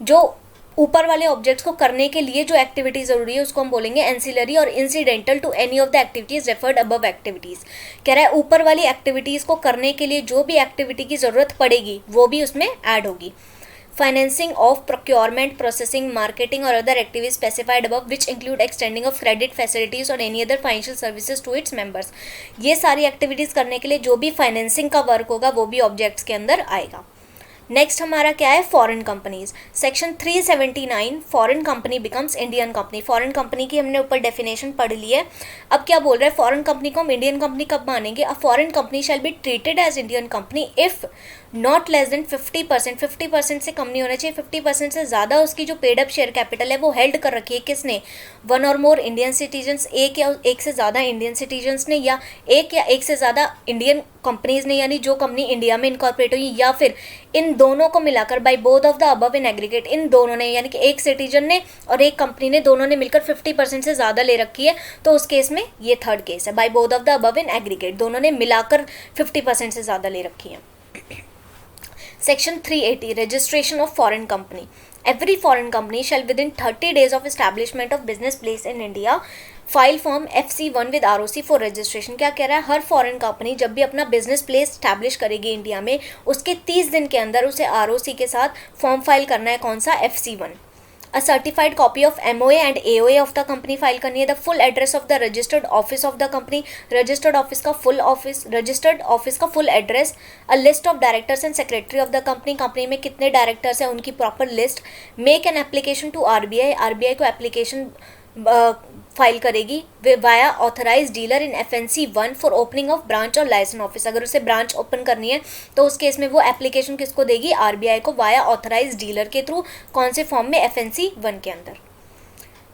जो ऊपर वाले ऑब्जेक्ट्स को करने के लिए जो एक्टिविटी जरूरी है उसको हम बोलेंगे एंसिलरी और incidental to any of the activities referred above activities. कह रहा है ऊपर वाली एक्टिविटीज को करने के लिए जो भी एक्टिविटी की जरूरत पड़ेगी वो भी उसमें ऐड होगी। Financing of procurement, processing, marketing और other activities specified above which include extending of credit facilities और any other financial services to its members. ये सारी एक्टिविटीज करने के लिए जो भी फाइनेंसिंग का वर्क होगा वो भी ऑब्जेक्ट्स के अंदर आएगा। नेक्स्ट हमारा क्या है, foreign companies. Section 379 foreign company becomes Indian company. Foreign company की हमने ऊपर डेफिनेशन पढ़ ली है। अब क्या बोल रहा है, फॉरेन कंपनी को हम इंडियन कंपनी कब मानेंगे? A foreign company shall be treated as Indian company if not less than 50%, 50% से कम नहीं होना चाहिए, 50% से ज़्यादा उसकी जो पेड अप शेयर कैपिटल है वो हेल्ड कर रखी है किसने? वन और मोर इंडियन सिटीजन्स, एक या एक से ज़्यादा इंडियन सिटीजन्स ने, या एक से ज़्यादा इंडियन कंपनीज ने, यानी जो कंपनी इंडिया में इनकॉर्पोरेट हुई, या फिर इन दोनों को मिलाकर by both of the above in aggregate, इन दोनों ने यानी कि एक सिटीजन ने और एक कंपनी ने, दोनों ने मिलकर 50% से ज़्यादा ले रखी है, तो उस केस में ये थर्ड केस है। Bye both of the above in aggregate, दोनों ने मिलाकर 50% से ज़्यादा ले रखी है। Section 380 registration of foreign company. Every foreign company shall within 30 days of establishment of business place in India file form FC1 with ROC for registration। क्या कह रहा है, हर फॉरेन कंपनी जब भी अपना बिजनेस प्लेस स्टैब्लिश करेगी इंडिया में, उसके 30 दिन के अंदर उसे ROC के साथ फॉर्म फाइल करना है। कौन सा? FC1। A certified copy of MOA and AOA of the company file करनी है। The full address of the registered office of the company, registered office का full office, registered office का full address, a list of directors and secretary of the company, company में कितने directors हैं उनकी proper list. Make an application to RBI, RBI को application file करेगी via authorise dealer in FNC1 for opening of branch और liaison office. अगर उसे branch open करनी है तो उस केस में वो एप्लीकेशन किसको देगी? RBI को, वाया ऑथराइज डीलर के थ्रू। कौन से फॉर्म में? FNC1 के अंदर।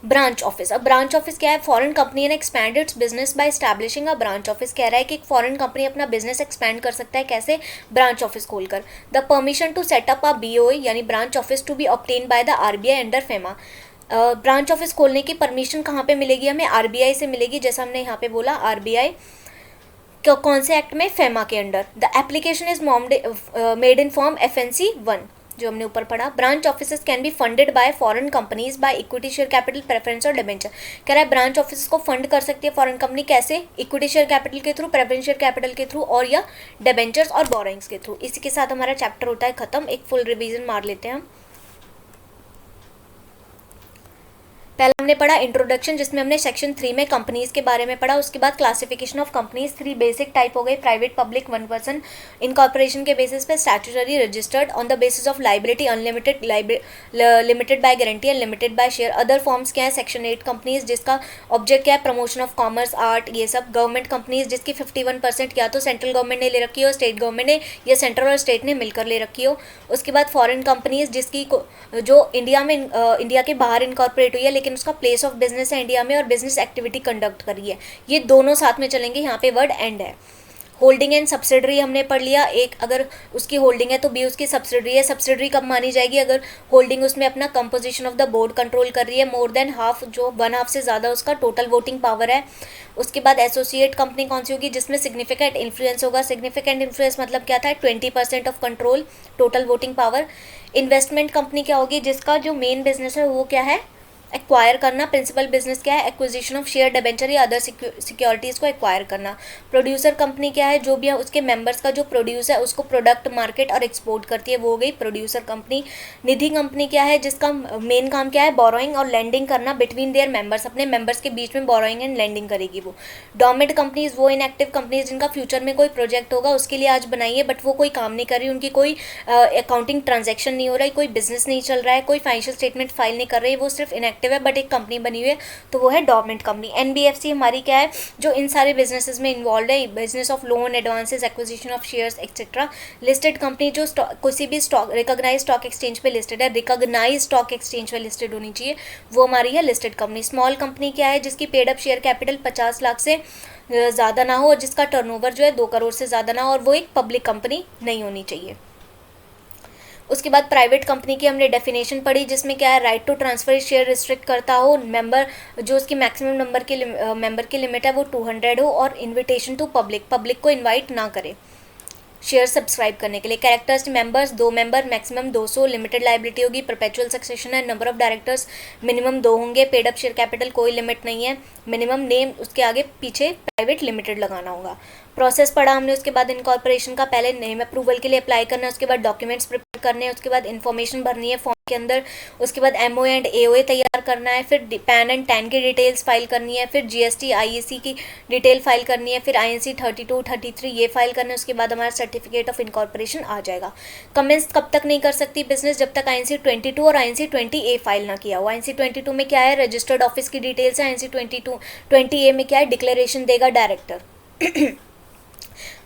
Branch office. अब ब्रांच ऑफिस क्या है? फॉरेन कंपनी ने expand its business by establishing a branch office. कह रहा है कि एक फॉरेन कंपनी अपना बिजनेस एक्सपैंड कर सकता है कैसे? ब्रांच ऑफिस खोलकर। The permission to set up a BOA यानी branch office to be obtained by the RBI under FEMA. Branch office खोलने की परमिशन कहाँ पे मिलेगी हमें? RBI से मिलेगी, जैसा हमने यहाँ पे बोला RBI कौन से एक्ट में? फेमा के under. The application is made in form FNC1 जो हमने ऊपर पढ़ा। Branch offices can be funded by foreign companies by equity share capital, preference और डिबेंचर। कह रहा है ब्रांच ऑफिस को फंड कर सकती है फॉरेन कंपनी कैसे? इक्विटी शेयर कैपिटल के थ्रू, प्रेफरेंस शेयर कैपिटल के थ्रू, और या डिबेंचर्स और बोरोइंग्स के थ्रू। इसी के साथ हमारा चैप्टर होता है खत्म। एक फुल रिवीजन मार लेते हैं हम। पहला हमने पढ़ा इंट्रोडक्शन, जिसमें हमने सेक्शन 3 में कंपनीज के बारे में पढ़ा। उसके बाद classification of companies, 3 basic type हो गई, प्राइवेट, पब्लिक, 1 पर्सन, इनकॉर्पोरेशन के बेसिस पे, statutory, registered, on the basis of liability, unlimited, limited by guarantee and limited by share. Other forms क्या है? सेक्शन 8 कंपनीज जिसका ऑब्जेक्ट क्या है? प्रमोशन ऑफ कॉमर्स, आर्ट, ये सब। गवर्नमेंट कंपनीज जिसकी 51% या तो सेंट्रल गवर्नमेंट ने ले रखी हो, स्टेट गवर्नमेंट ने, या सेंट्रल और स्टेट ने मिलकर ले रखी हो। उसके बाद फॉरेन कंपनीज जिसकी जो इंडिया में इंडिया के बाहर इनकॉर्पोरेट हुई है लेकिन उसका प्लेस ऑफ बिजनेस है इंडिया में और बिजनेस एक्टिविटी कंडक्ट करी है, ये दोनों साथ में चलेंगे। यहाँ पे वर्ड एंड है। होल्डिंग एंड सब्सिडरी हमने पढ़ लिया। एक अगर उसकी होल्डिंग है तो बी उसकी सब्सिडरी है। सब्सिडरी कब मानी जाएगी? अगर होल्डिंग उसमें अपना composition of the board control कर रही है, मोर देन हाफ, जो 1/2 से ज़्यादा उसका टोटल वोटिंग पावर है। उसके बाद एसोसिएट कंपनी कौन सी होगी? जिसमें सिग्निफिकेंट इन्फ्लुएंस होगा। सिग्निफिकेंट इन्फ्लुएंस मतलब क्या था? 20% of control, total voting power. Investment company क्या होगी? जिसका जो मेन बिजनेस है वो क्या है? एक्वायर करना। प्रिंसिपल बिजनेस क्या है? एक्विजिशन ऑफ शेयर, डिबेंचर या अदर सिक्योरिटीज़ को एक्वायर करना। प्रोड्यूसर कंपनी क्या है? जो भी है उसके मेंबर्स का जो प्रोड्यूस है उसको प्रोडक्ट मार्केट और एक्सपोर्ट करती है, वो हो गई प्रोड्यूसर कंपनी। निधि कंपनी क्या है? जिसका मेन काम क्या है? बोरोइंग और लेंडिंग करना बिटवीन देयर मेंबर्स, अपने मेंबर्स के बीच में बोरोइंग एंड लेंडिंग करेगी वो। डोरमेंट कंपनीज वो इनएक्टिव कंपनीज जिनका फ्यूचर में कोई प्रोजेक्ट होगा उसके लिए आज बनाई है बट वो कोई काम नहीं कर रही, उनकी कोई अकाउंटिंग ट्रांजेक्शन नहीं हो रहा है, कोई बिजनेस नहीं चल रहा है, कोई फाइनेंशियल स्टेटमेंट फाइल नहीं कर रही, वो सिर्फ इनएक्टिव है बट एक कंपनी बनी हुई है, तो वो है डोरमेंट कंपनी। NBFC हमारी क्या है? जो इन सारे बिजनेसेस में इन्वॉल्व है, business of loan, advances, acquisition of shares etcetera. Listed company जो किसी भी स्टॉक रिकॉग्नाइज स्टॉक एक्सचेंज पे लिस्टेड है, रिकॉग्नाइज स्टॉक एक्सचेंज पे लिस्टेड होनी चाहिए, वो हमारी है लिस्टेड कंपनी। स्मॉल कंपनी क्या है? जिसकी paid up share capital 50 lakh से ज़्यादा ना हो और जिसका टर्नओवर जो है 2 करोड़ से ज़्यादा ना हो, और वो एक पब्लिक कंपनी नहीं होनी चाहिए। उसके बाद प्राइवेट कंपनी की हमने डेफिनेशन पढ़ी, जिसमें क्या है? Right to transfer share restrict करता हो, मेंबर जो उसकी मैक्सिमम मेंबर की लिमिट है वो 200 हो, और इन्विटेशन टू पब्लिक को इनवाइट ना करे। शेयर सब्सक्राइब करने के लिए। Characters members 2 member, maximum 200, limited liability होगी, परपेचुअल सक्सेशन है, नंबर ऑफ डायरेक्टर्स मिनिमम 2 होंगे, पेड अप शेयर कैपिटल कोई लिमिट नहीं है, मिनिमम नेम उसके आगे पीछे प्राइवेट लिमिटेड लगाना होगा। प्रोसेस पढ़ा हमने, उसके बाद इनकॉर्पोरेशन का पहले नेम अप्रूवल के लिए अप्लाई करना है, उसके बाद डॉक्यूमेंट्स प्रिपेयर करने हैं, उसके बाद इन्फॉर्मेशन भरनी है फॉर्म के अंदर, उसके बाद एमओ एंड एओए तैयार करना है, फिर पैन एंड टैन की डिटेल्स फाइल करनी है, फिर जीएसटी आईएसी की डिटेल फाइल करनी है, फिर आईएनसी 32 33 ये फाइल करना है, उसके बाद हमारा सर्टिफिकेट ऑफ इनकॉर्पोरेशन आ जाएगा। कमेंस कब तक नहीं कर सकती बिजनेस? जब तक आईएनसी 22 और आईएनसी 20A फाइल ना किया हो। आईएनसी 22 में क्या है? रजिस्टर्ड ऑफिस की डिटेल्स है। आईएनसी 20A में क्या है? डिक्लेरेशन देगा director.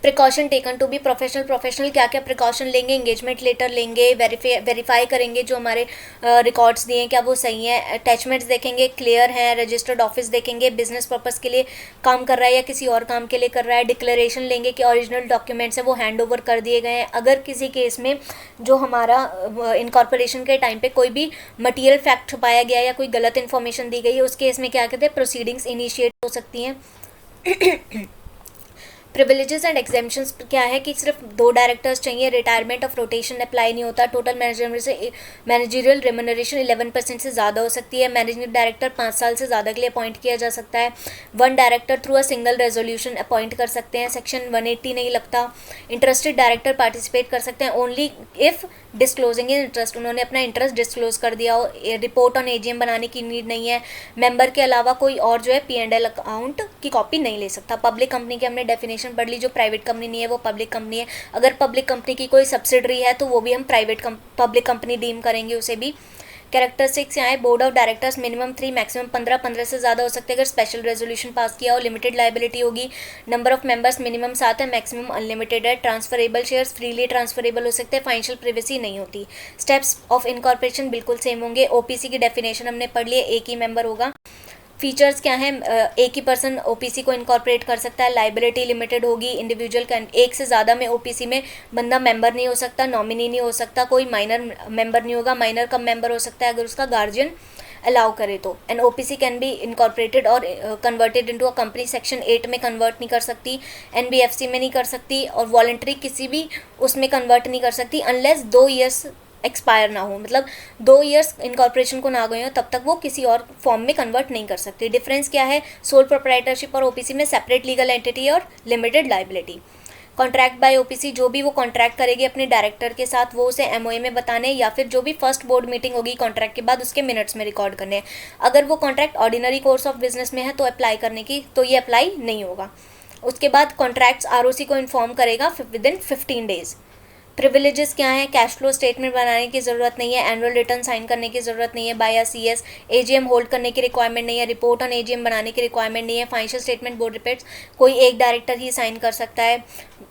Precaution taken to be professional क्या क्या प्रिकॉशन लेंगे? एंगेजमेंट लेटर लेंगे, वेरीफाई करेंगे जो हमारे रिकॉर्ड्स दिए हैं क्या वो सही हैं, अटैचमेंट्स देखेंगे क्लियर हैं, रजिस्टर्ड ऑफिस देखेंगे बिजनेस पर्पस के लिए काम कर रहा है या किसी और काम के लिए कर रहा है, डिक्लेरेशन लेंगे कि ओरिजिनल डॉक्यूमेंट्स हैं वो हैंड ओवर कर दिए गए हैं। अगर किसी केस में जो हमारा इनकॉर्पोरेशन के टाइम पे कोई भी मटीरियल फैक्ट छुपाया गया या कोई गलत इन्फॉर्मेशन दी गई है, उस केस में क्या कहते हैं? प्रोसीडिंग्स इनिशिएट हो सकती हैं। प्रिविलेजेस एंड एग्जेम्पशंस क्या है कि सिर्फ 2 डायरेक्टर्स चाहिए, रिटायरमेंट ऑफ रोटेशन अप्लाई नहीं होता, टोटल मैनेजरियल रेम्यूनरेशन 11% से ज़्यादा हो सकती है, मैनेजिंग डायरेक्टर 5 साल से ज़्यादा के लिए अपॉइंट किया जा सकता है, 1 director through a single resolution appoint कर सकते हैं, सेक्शन 180 नहीं लगता, इंटरेस्टेड डायरेक्टर पार्टिसिपेट कर सकते हैं ओनली इफ़ डिस्क्लोजिंग इंटरेस्ट, उन्होंने अपना इंटरेस्ट डिस्क्लोज कर दिया हो, रिपोर्ट ऑन एजीएम बनाने की नीड नहीं है, मेंबर के अलावा कोई और जो है P&L अकाउंट की कॉपी नहीं ले सकता। पब्लिक कंपनी की हमने डेफिनेशन पढ़ ली, जो प्राइवेट कंपनी नहीं है वो पब्लिक कंपनी है। अगर पब्लिक कंपनी की कोई सब्सिडरी है तो वो भी हम पब्लिक कंपनी डीम करेंगे उसे भी। कैरेक्टरिस्टिक्स यहाँ है, board of directors minimum 3 maximum 15 से ज़्यादा हो सकते हैं अगर स्पेशल रेजोल्यूशन पास किया हो, लिमिटेड लाइबिलिटी होगी, नंबर ऑफ मेंबर्स मिनिमम 7 है, मैक्सिमम अनलिमिटेड है, ट्रांसफरेबल शेयर्स फ्रीली ट्रांसफरेबल हो सकते हैं, फाइनेंशियल प्रिवेसी नहीं होती, स्टेप्स ऑफ इनकॉर्पोरेशन बिल्कुल सेम होंगे, ओपीसी की डेफिनेशन हमने पढ़ ली है, एक ही मेंबर होगा। फीचर्स क्या हैं? एक ही पर्सन ओपीसी को इनकॉर्पोरेट कर सकता है, लाइबिलिटी लिमिटेड होगी, इंडिविजुअल एक से ज़्यादा में ओपीसी में बंदा मेंबर नहीं हो सकता, नॉमिनी नहीं हो सकता, कोई माइनर मेंबर नहीं होगा, माइनर कब मेंबर हो सकता है अगर उसका गार्जियन अलाउ करे तो। An OPC can be incorporated और converted into a company, section 8 में कन्वर्ट नहीं कर सकती, एनबीएफसी में नहीं कर सकती, और वॉलंटरी किसी भी उसमें कन्वर्ट नहीं कर सकती अनलेस 2 ईयर्स एक्सपायर ना हो, मतलब 2 ईयर्स इनकॉर्पोरेशन को ना गए हो तब तक वो किसी और फॉर्म में कन्वर्ट नहीं कर सकती। डिफरेंस क्या है? सोल प्रोप्राइटरशिप और ओपीसी में सेपरेट लीगल एंटिटी और limited liability. Contract by OPC, जो भी वो कॉन्ट्रैक्ट करेगी अपने डायरेक्टर के साथ वो उसे एमओए में बताने, या फिर जो भी फर्स्ट बोर्ड मीटिंग होगी कॉन्ट्रैक्ट के बाद उसके मिनट्स में रिकॉर्ड करने। अगर वो contract ordinary course of business में है तो अप्लाई करने की, तो ये अप्लाई नहीं होगा। उसके बाद कॉन्ट्रैक्ट्स आरओसी को इन्फॉर्म करेगा विदिन 15 डेज। प्रिविलेजेस क्या है? कैश फ्लो स्टेटमेंट बनाने की ज़रूरत नहीं है, एनुअल रिटर्न साइन करने की ज़रूरत नहीं है बाय सीएस, एजीएम होल्ड करने की रिक्वायरमेंट नहीं है, रिपोर्ट ऑन एजीएम बनाने की रिक्वायरमेंट नहीं है, फाइनेंशियल स्टेटमेंट बोर्ड रिपोर्ट्स कोई एक डायरेक्टर ही साइन कर सकता है,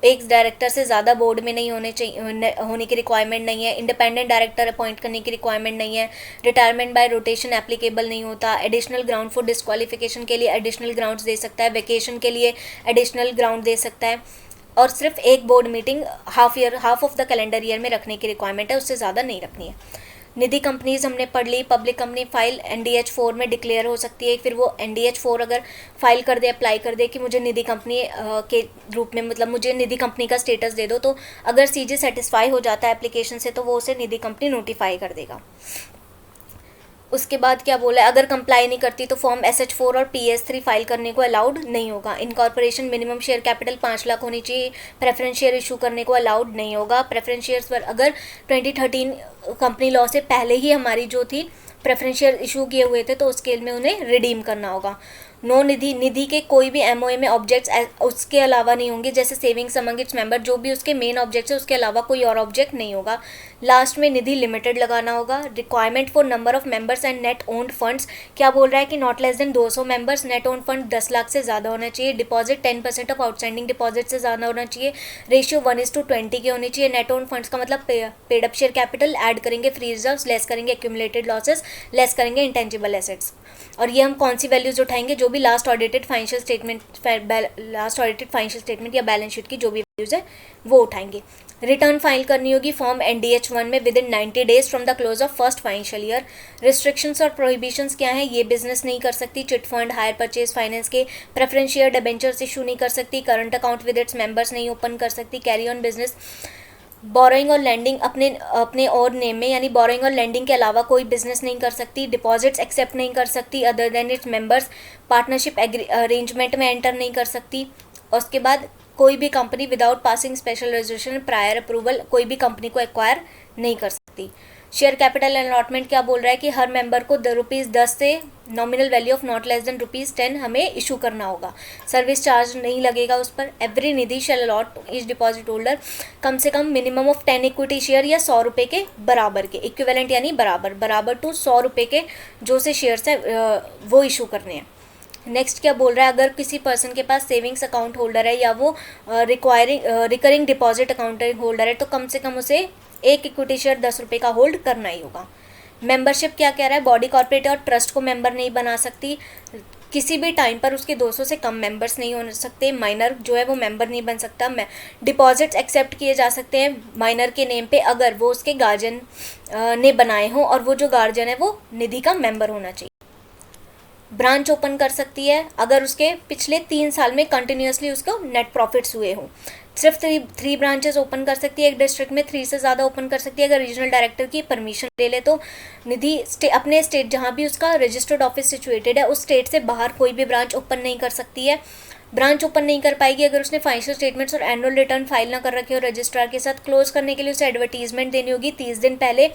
एक डायरेक्टर से ज़्यादा बोर्ड में नहीं होने की रिक्वायरमेंट नहीं है, इंडिपेंडेंट डायरेक्टर अपॉइंट करने की रिक्वायरमेंट नहीं है, रिटायरमेंट बाय रोटेशन एप्लीकेबल नहीं होता, एडिशनल ग्राउंड फॉर डिस्क्वालिफिकेशन के लिए एडिशनल ग्राउंड्स दे सकता है, वेकेशन के लिए एडिशनल ग्राउंड दे सकता है, और सिर्फ एक board meeting half of the calendar year में रखने की रिक्वायरमेंट है, उससे ज़्यादा नहीं रखनी है। निधि कंपनीज हमने पढ़ ली, पब्लिक कंपनी फाइल NDH 4 में डिक्लेयर हो सकती है, फिर वो NDH 4 अगर फाइल कर दे, अप्लाई कर दे कि मुझे निधि कंपनी के रूप में, मतलब मुझे निधि कंपनी का स्टेटस दे दो, तो अगर CG सेटिस्फाई हो जाता है एप्लीकेशन से तो वो उसे निधि कंपनी नोटिफाई कर देगा। उसके बाद क्या बोला है? अगर कंप्लाई नहीं करती तो फॉर्म SH4 और PS3 फाइल करने को अलाउड नहीं होगा। Incorporation minimum share capital 5 lakh होनी चाहिए, प्रेफरेंस शेयर इशू करने को अलाउड नहीं होगा। प्रेफरेंस शेयर्स पर अगर 2013 कंपनी लॉ से पहले ही हमारी जो थी प्रेफरेंस शेयर इशू किए हुए थे तो उसके में उन्हें रिडीम करना होगा। नो निधि के कोई भी एमओए में ऑब्जेक्ट्स उसके अलावा नहीं होंगे, जैसे सेविंग्स अमंग इट्स मेंबर, जो भी उसके मेन ऑब्जेक्ट्स है उसके अलावा कोई और ऑब्जेक्ट नहीं होगा। लास्ट में निधि लिमिटेड लगाना होगा। Requirement for number of members and net owned funds क्या बोल रहा है कि not less than 200 members, net owned fund 10 lakh से ज़्यादा होना चाहिए, डिपॉजिट 10% ऑफ आउटस्टैंडिंग डिपॉजिट से ज़्यादा होना चाहिए, रेशियो 1:20 की होनी चाहिए। नेट ओन्ड फंड्स का मतलब paid up share capital, add करेंगे फ्री रिजर्व्स, लेस करेंगे एक्यूमुलेटेड लॉसेस, लेस करेंगे इंटेंजिबल एसेट्स। और ये हम कौन सी वैल्यूज उठाएंगे? जो भी लास्ट ऑडिटेड फाइनेंशियल स्टेटमेंट या बैलेंस शीट की जो भी वैल्यूज है वो उठाएंगे। रिटर्न फाइल करनी होगी फॉर्म NDH-1 में with in 90 days from the close of first financial year. Restrictions और प्रोहिबिशंस क्या है, ये बिजनेस नहीं कर सकती, chit fund, higher purchase finance के प्रेफरेंस शेयर डिबेंचर्स इशू नहीं कर सकती, current account with its members नहीं ओपन कर सकती, कैरी ऑन बिजनेस, बोरोइंग और लैंडिंग अपने और नेम में, यानी बोरोइंग और लैंडिंग के अलावा कोई बिजनेस नहीं कर सकती, डिपॉजिट्स एक्सेप्ट नहीं कर सकती other than its members, partnership arrangement में एंटर नहीं कर सकती। और उसके बाद कोई भी company without passing special resolution prior approval कोई भी कंपनी को एक्वायर नहीं कर सकती। शेयर कैपिटल अलॉटमेंट क्या बोल रहा है कि हर मेंबर को ₹10 से nominal value of not less than ₹10 हमें इशू करना होगा। सर्विस चार्ज नहीं लगेगा उस पर। Every Nidhi shall allot to each deposit holder कम से कम मिनिमम ऑफ 10 इक्विटी शेयर या ₹100 के बराबर के, इक्विवेलेंट यानी बराबर टू ₹100 के जो से शेयर्स है वो इशू करने हैं। नेक्स्ट क्या बोल रहा है, अगर किसी पर्सन के पास सेविंग्स अकाउंट होल्डर है या वो रिकरिंग डिपॉजिट अकाउंट होल्डर है तो कम से कम उसे एक इक्विटी शेयर ₹10 का होल्ड करना ही होगा। मेंबरशिप क्या कह रहा है, बॉडी कॉर्पोरेट और ट्रस्ट को मेंबर नहीं बना सकती, किसी भी टाइम पर उसके 200 से कम मेंबर्स नहीं हो सकते, माइनर जो है वो मेंबर नहीं बन सकता, डिपॉजिट्स एक्सेप्ट किए जा सकते हैं माइनर के नेम पे अगर वो उसके गार्जियन ने बनाए हों और वो जो गार्जियन है वो निधि का मेंबर होना चाहिए। ब्रांच ओपन कर सकती है अगर उसके पिछले 3 साल में कंटिन्यूसली उसको नेट प्रॉफिट्स हुए हों। सिर्फ 3 ब्रांचेस ओपन कर सकती है एक डिस्ट्रिक्ट में, 3 से ज़्यादा ओपन कर सकती है अगर रीजनल डायरेक्टर की परमिशन ले ले तो। निधि अपने स्टेट जहाँ भी उसका रजिस्टर्ड ऑफिस सिचुएटेड है उस स्टेट से बाहर कोई भी ब्रांच ओपन नहीं कर सकती है। ब्रांच ओपन नहीं कर पाएगी अगर उसने फाइनेंशियल स्टेटमेंट्स और एनुअल रिटर्न फाइल ना कर रखे हो रजिस्ट्रार के साथ। क्लोज करने के लिए उसे एडवर्टीजमेंट देनी होगी 30 दिन पहले।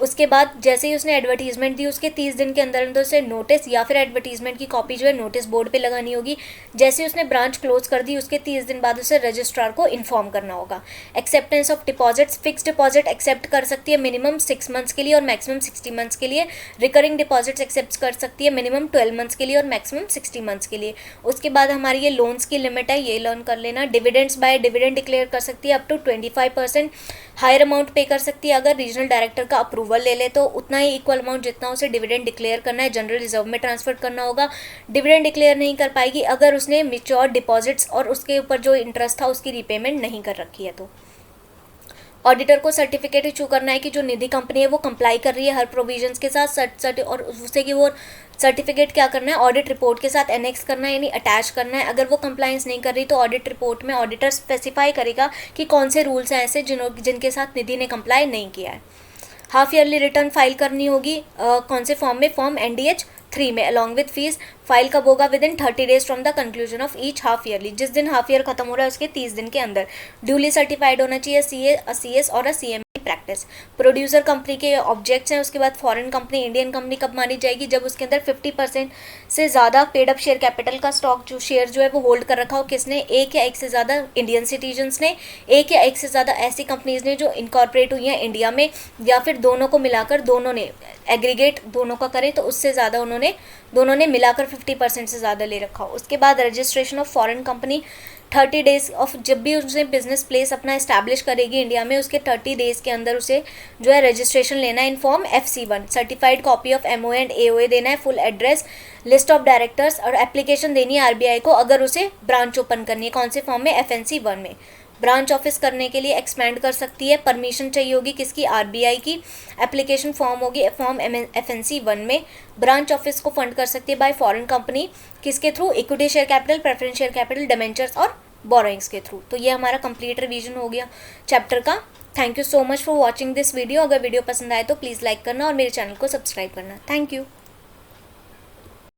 उसके बाद जैसे ही उसने एडवर्टीजमेंट दी उसके 30 दिन के अंदर अंदर उसे नोटिस या फिर एडवर्टीजमेंट की कॉपी जो है नोटिस बोर्ड पे लगानी होगी। जैसे ही उसने ब्रांच क्लोज कर दी उसके 30 दिन बाद उसे रजिस्ट्रार को इन्फॉर्म करना होगा। Acceptance of deposits, fix deposit accept कर सकती है मिनिमम 6 मंथ्स के लिए और मैक्सिमम 60 मंथ्स के लिए। रिकरिंग डिपॉजिट्स एक्सेप्ट कर सकती है मिनिमम 12 मंथ्स के लिए और मैक्सिमम 60 मंथ्स के लिए। उसके बाद हमारी ये लोन्स की लिमिट है, ये लर्न कर लेना। डिविडेंड्स बाय डिविडेंड डिक्लेयर कर सकती है अप टू 25%। हायर अमाउंट पे कर सकती है अगर रीजनल डायरेक्टर का अप्रूवल ले ले तो उतना ही इक्वल अमाउंट जितना उसे डिविडेंड डिक्लेयर करना है जनरल रिजर्व में ट्रांसफर करना होगा। डिविडेंड डिक्लेयर नहीं कर पाएगी अगर उसने मिच्योर डिपॉजिट्स और उसके ऊपर जो इंटरेस्ट था उसकी रीपेमेंट नहीं कर रखी है तो। ऑडिटर को सर्टिफिकेट इशू करना है कि जो निधि कंपनी है वो कंप्लाई कर रही है हर प्रोविजंस के साथ और उससे कि वो सर्टिफिकेट क्या करना है ऑडिट रिपोर्ट के साथ एनेक्स करना है यानी अटैच करना है। अगर वो कंप्लाइंस नहीं कर रही तो ऑडिट रिपोर्ट में ऑडिटर स्पेसिफाई करेगा कि कौन से रूल्स हैं ऐसे जिनके साथ निधि ने कंप्लाई नहीं किया है। हाफ ईयरली रिटर्न फाइल करनी होगी कौन से फॉर्म में, फॉर्म NDH-3 में अलॉन्ग विद फीस। फाइल कब होगा, with in 30 days from the conclusion of each half yearly, जिस दिन हाफ ईयर खत्म हो रहा है उसके 30 दिन के अंदर। ड्यूली सर्टिफाइड होना चाहिए CS और CME प्रैक्टिस। प्रोड्यूसर कंपनी के ऑब्जेक्ट्स हैं। उसके बाद फॉरेन कंपनी इंडियन कंपनी कब मानी जाएगी, जब उसके अंदर 50% से ज़्यादा पेड अप शेयर कैपिटल का स्टॉक जो शेयर जो है वो होल्ड कर रखा हो किसने, एक या एक से ज़्यादा इंडियन सिटीजन्स ने, एक या एक से ज़्यादा ऐसी कंपनीज ने जो इनकॉर्पोरेट हुई हैं इंडिया में, या फिर दोनों को मिलाकर दोनों ने एग्रीगेट दोनों का करें तो उससे ज़्यादा दोनों ने मिलाकर 50% से ज़्यादा ले रखा हो। उसके बाद registration of foreign company 30 days of, जब भी उसने बिजनेस प्लेस अपना इस्टेब्लिश करेगी इंडिया में उसके 30 डेज के अंदर उसे जो है रजिस्ट्रेशन लेना है in form FC-1। Certified copy of MOA and AOA देना है, full address, list of directors और एप्लीकेशन देनी है RBI को अगर उसे ब्रांच ओपन करनी है। कौन से फॉर्म में, FNC-1 में। ब्रांच ऑफिस करने के लिए एक्सपेंड कर सकती है, परमिशन चाहिए होगी किसकी, RBI की। एप्लीकेशन फॉर्म होगी फॉर्म FNC-1 में। ब्रांच ऑफिस को फंड कर सकती है बाय फॉरेन कंपनी, किसके through, equity share capital, preference share capital, debentures और बोरोइंग्स के थ्रू। तो ये हमारा कंप्लीट रिवीजन हो गया चैप्टर का। Thank you so much for watching this video. अगर वीडियो पसंद आए तो प्लीज़ लाइक करना और मेरे चैनल को सब्सक्राइब करना। Thank you.